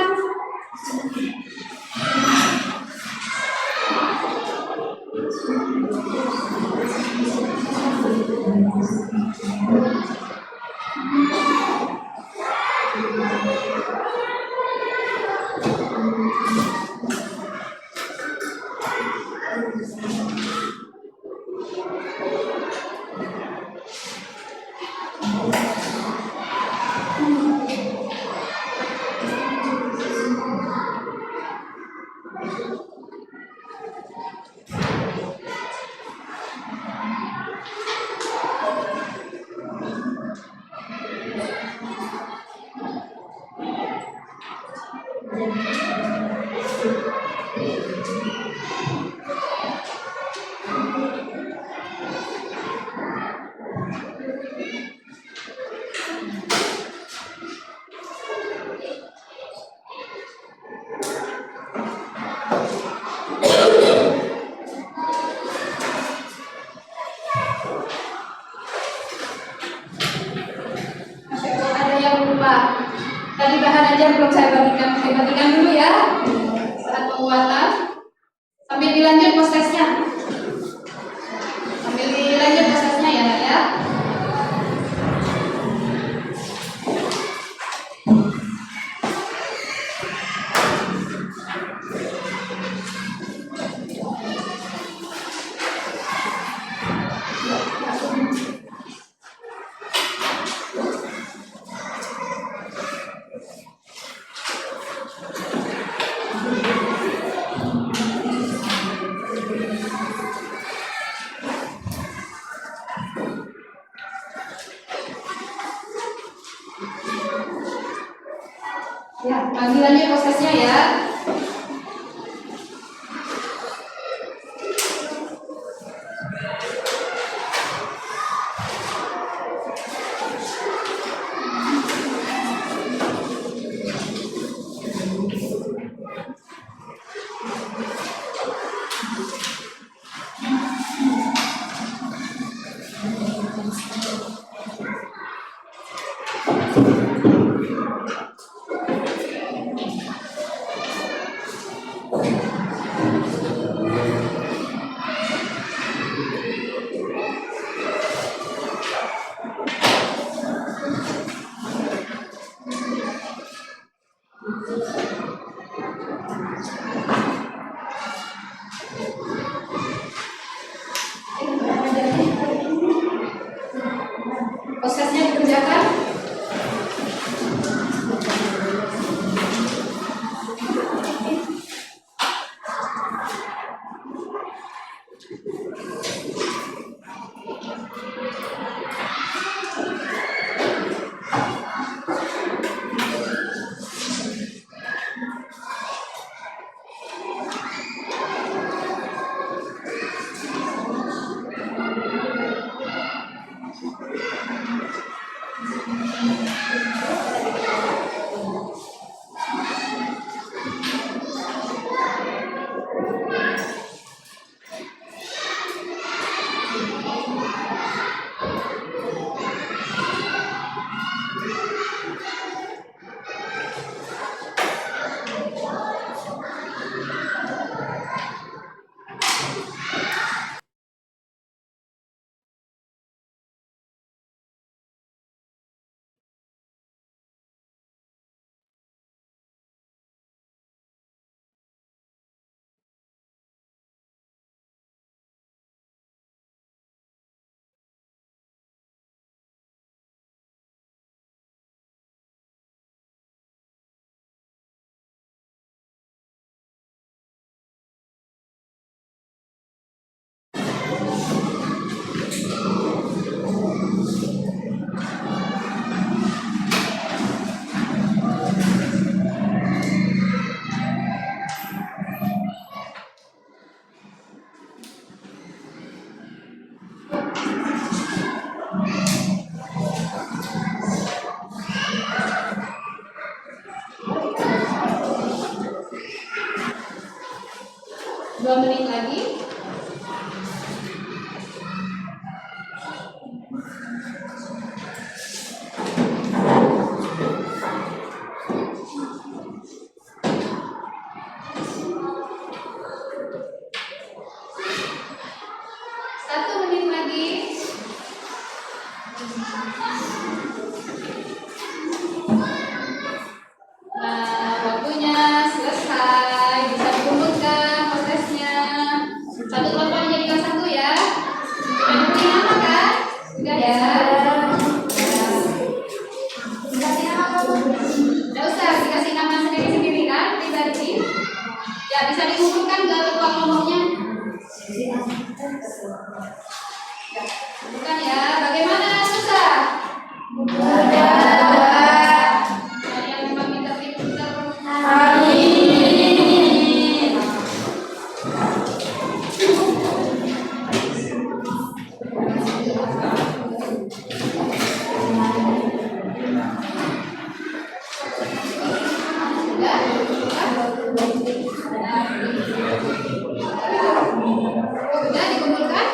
Ada yang lupa. Tadi bahan aja belum saya bagikan. Saya bagikan dulu ya. Saat pembuatan. Sambil dilanjut prosesnya. Sambil dilanjut prosesnya ya, Nak ya. Ya, lanjut prosesnya ya. Prosesnya dikerjakan. Nah, waktunya selesai. Bisa dikumpulkan prosesnya. Satu kelompok menjadikan satu ya. Sudah diberi nama kan? Sudah ya. Dikasih nama kelompok. Tidak usah dikasih nama sendiri-sendiri kan? Pribadi. Ya bisa dikumpulkan ke ketua kelompoknya. Bukan ya. Bagaimana susah? Kalian memang pintar-pintar. Sudah dikumpulkan?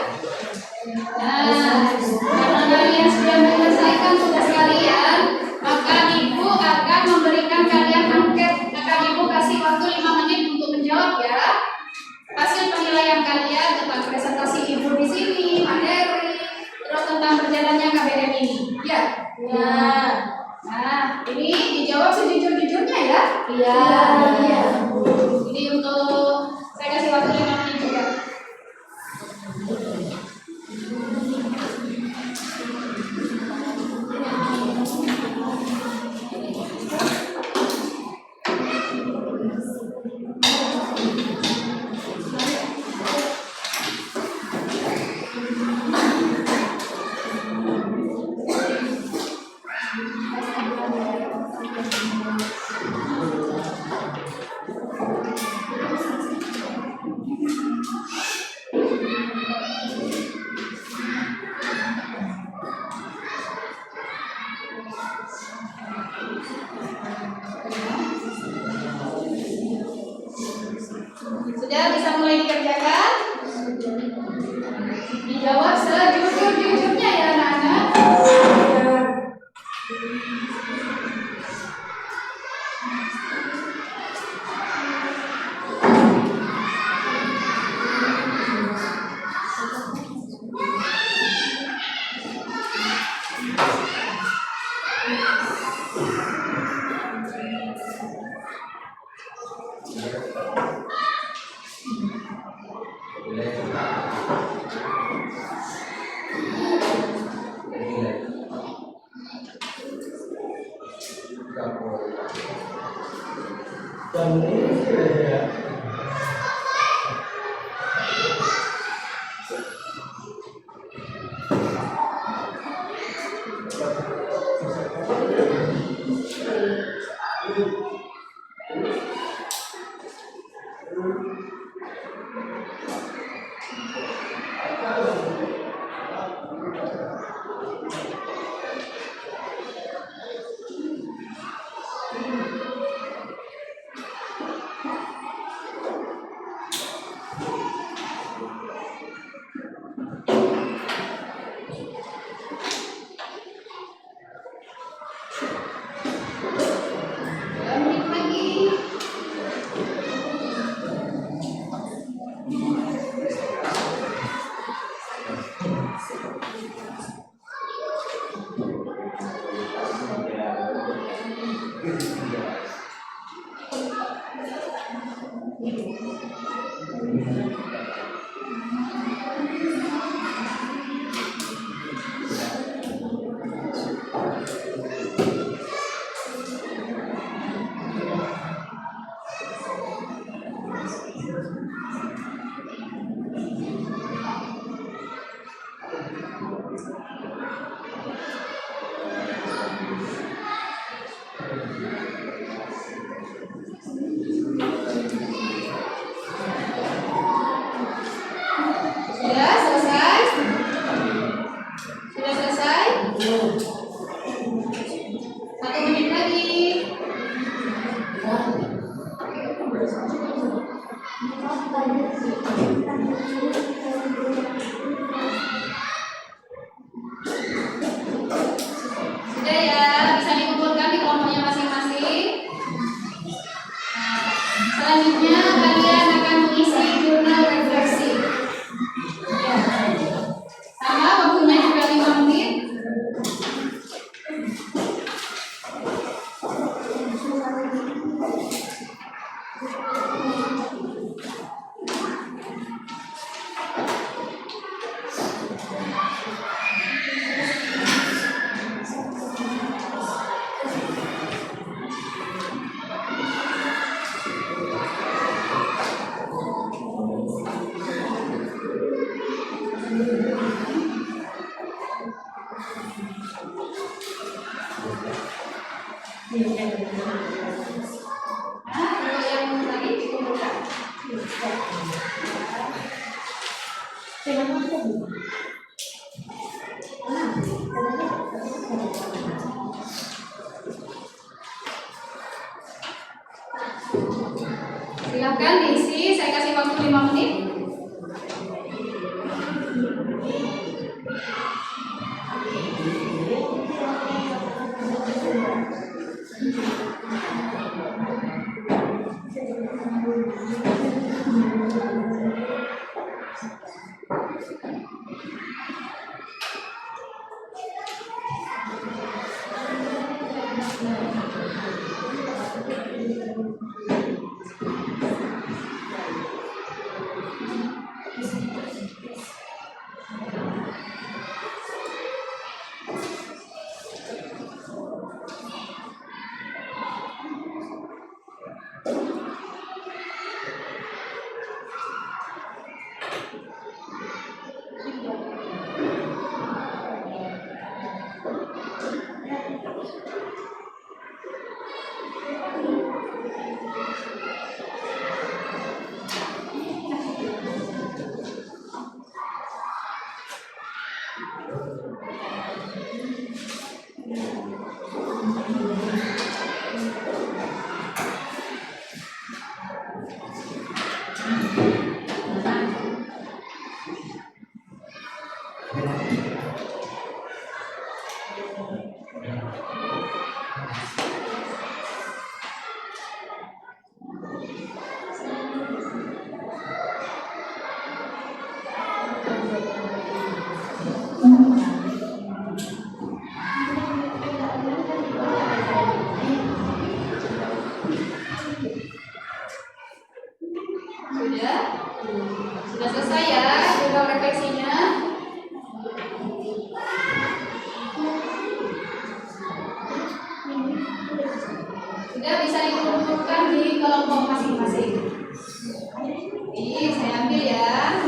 Nah, karena kalian sudah menyelesaikan tugas kalian, maka Ibu akan memberikan kalian angket. Akan Ibu kasih waktu 5 menit untuk menjawab ya. Hasil penilaian kalian tentang presentasi Ibu di sini, materi, terus tentang berjalannya KBM ini. Ya. Nah, ini dijawab sejujur-jujurnya ya. Iya. Ini untuk saya kasih waktu 5 menit juga. Sudah bisa mulai dikerjakan? Dijawab sejujur-jujurnya ya anak-anak. Sudah selesai? Sudah selesai? 1 menit lagi. Sudah ya, bisa dikumpulkan di kelompoknya masing-masing. Selanjutnya kalian akan mengisi jurnal refleksi. Ya. Sama waktunya juga 5 menit. Nah, kalau yang tadi dikumpulkan. Silahkan diisi, saya kasih waktu 5 menit. Sudah selesai ya jadwal refleksinya. Sudah bisa dikumpulkan di kelompok masing-masing. Ini saya ambil ya.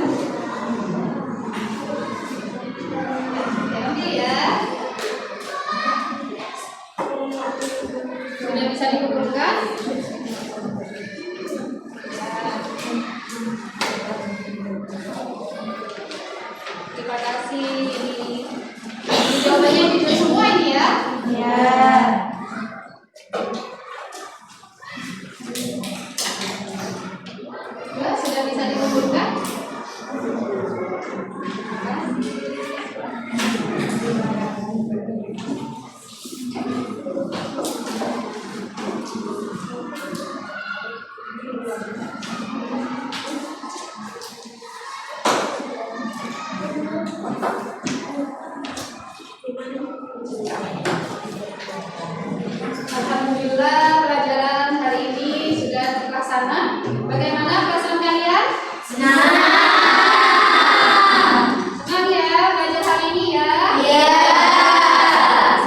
Saya ambil ya. Sudah bisa dikumpulkan. Terima kasih. Ini jawabannya jujur semua ini ya. Ya. Sudah bisa dikumpulkan. Alhamdulillah pelajaran hari ini sudah terlaksana. Bagaimana perasaan kalian? Senang ya belajar hari ini ya? Iya.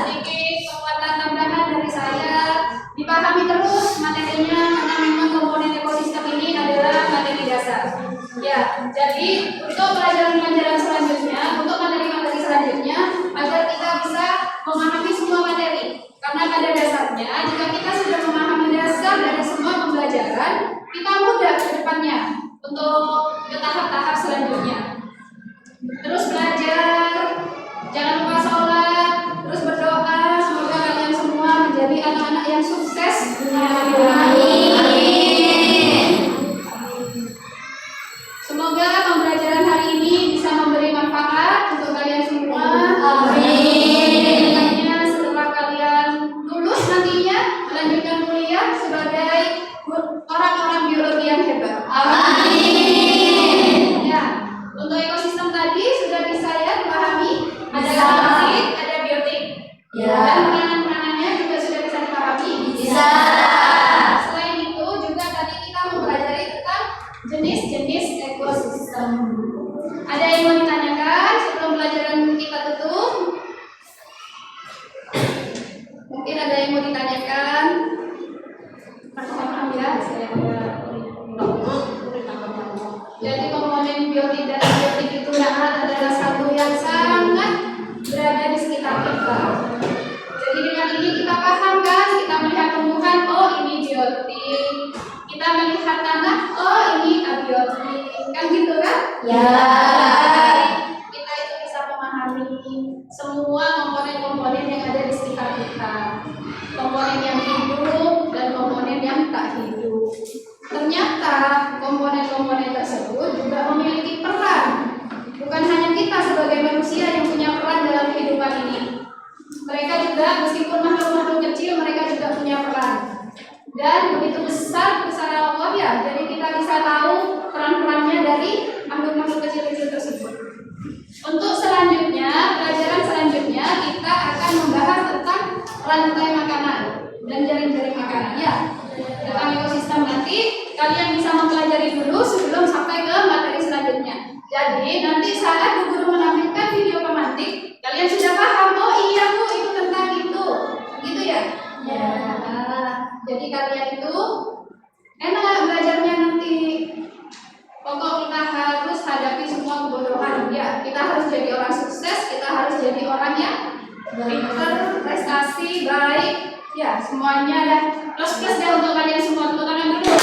Sedikit penguatan tambahan dari saya. Dipahami terus materinya karena memang komponen ekosistem ini adalah materi dasar. Ya, jadi untuk pelajaran-pelajaran selanjutnya, untuk materi-materi selanjutnya, agar kita bisa memahami semua materi. Karena pada dasarnya, jika kita sudah memahami dasar dari semua pembelajaran, kita mudah ke depannya untuk ke tahap-tahap selanjutnya. Terus belajar, jangan lupa sholat, terus berdoa, semoga kalian semua menjadi anak-anak yang sukses. Semoga pembelajaran hari ini bisa memberi manfaat untuk kalian semua. Setelah kalian lulus nantinya melanjutkan kuliah sebagai orang-orang biologi yang hebat. Ya, untuk ekosistem tadi sudah bisa ya dipahami. Ada genetik, ada biotik. Dan peranan-peranannya juga sudah bisa dipahami. Selain itu juga tadi kita mempelajari tentang jenis-jenis ekosistem. Ada yang mau ditanyakan sebelum pelajaran kita tutup? Mungkin ada yang mau ditanyakan? Maaf ya, saya jadi komponen biotik dan biotik itu adalah satu yang sangat berada di sekitar kita. Jadi dengan ini kita paham kan? Kita melihat tumbuhan, oh ini biotik. Kita melihat tanah, oh ini abiotik. Kan gitu kan? Ya. Kita itu bisa memahami semua komponen-komponen yang ada di sekitar kita. Komponen yang hidup dan komponen yang tak hidup. Ternyata komponen-komponen tersebut juga memiliki peran. Bukan hanya kita sebagai manusia yang punya peran dalam kehidupan ini. Mereka juga, meskipun makhluk-makhluk kecil, mereka juga punya peran. Dan begitu besar besaran Allah ya, jadi kita bisa tahu peran-perannya dari makhluk-makhluk kecil-kecil tersebut. Untuk selanjutnya, pelajaran selanjutnya kita akan membahas tentang rantai makanan dan jaring-jaring makanan ya. Tentang ekosistem nanti kalian bisa mempelajari dulu sebelum sampai ke materi selanjutnya. Jadi nanti saat Bu Guru menampilkan video pemantik, kalian sudah paham, oh iya Bu itu tentang itu, gitu ya? Ya. Jadi kalian itu enak belajarnya nanti. Pokok kita harus hadapi semua kebodohan ya. Kita harus jadi orang sukses, kita harus jadi orang yang pintar, prestasi, baik. Ya, semuanya dah. Plus deh untuk kalian semua. Tepuk tangan dulu.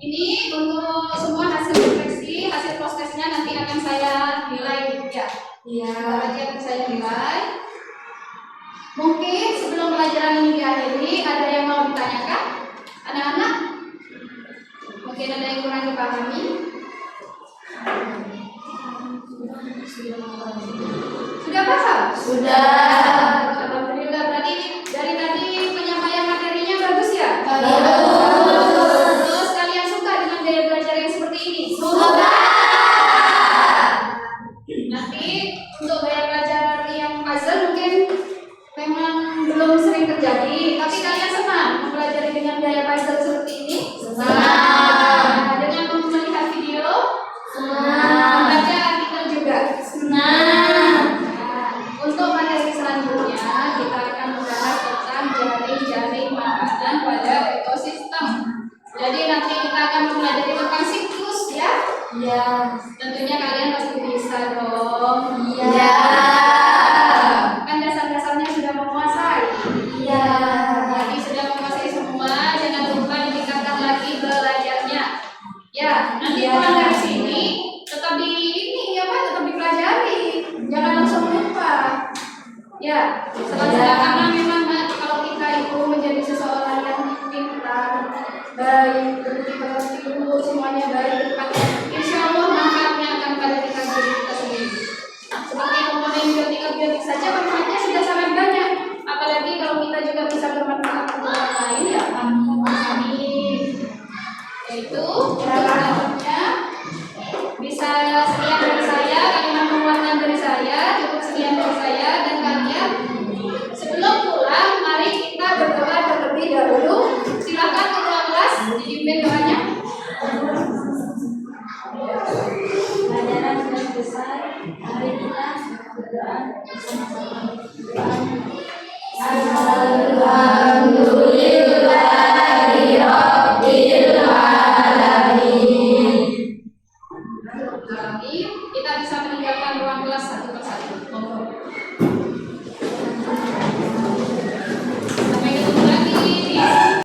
Ini untuk semua hasil refleksi, hasil prosesnya nanti akan saya nilai ya. Iya. Nanti akan saya nilai. Mungkin sebelum pelajaran ini diakhiri, ada yang mau ditanyakan? Anak-anak? Mungkin ada yang kurang dipahami? Sudah paham? Sudah. Alhamdulillah, berarti dari tadi penyampaian materinya bagus ya? Bagus. Terus kalian suka dengan gaya belajar yang seperti ini? Suka. Nanti untuk gaya belajar yang puzzle mungkin memang belum sering terjadi, tapi kalian senang mempelajari dengan gaya puzzle seperti ini? Senang. Dengan melihat video? Senang. Membaca artikel juga? Senang. Untuk materi selanjutnya kita akan membahas tentang jaring-jaring makanan pada ekosistem. Jadi nanti kita akan mempelajari tentang siklus ya. Ya. Tentunya kalian pasti bisa dong. Ya. Kan dasar-dasarnya sudah menguasai. Ya. Jadi sudah menguasai semua. Jangan lupa ditingkatkan lagi belajarnya. Ya, nanti Ya. pulang dari sini tetap di ini ya Pak, tetap dipelajari. Jangan langsung lupa. Ya, karena memang kalau kita itu menjadi seseorang yang pintar, baik, berarti dulu semuanya baik, insya Allah manfaatnya akan pada kita sendiri. Seperti komponen biotik saja manfaatnya sudah sangat banyak. Apalagi kalau kita juga bisa bermanfaat untuk orang lain ya. Amin. Yaitu selanjutnya bisa sekian dari saya, kalimat penguatan dari saya, cukup sekian dari saya dan kalian. Sebelum pulang, mari kita berdoa terlebih dahulu. Silakan ketua kelas dipimpin doanya. Pelajaran sudah selesai. Mari kita berdoa bersama-sama. Alhamdulillah.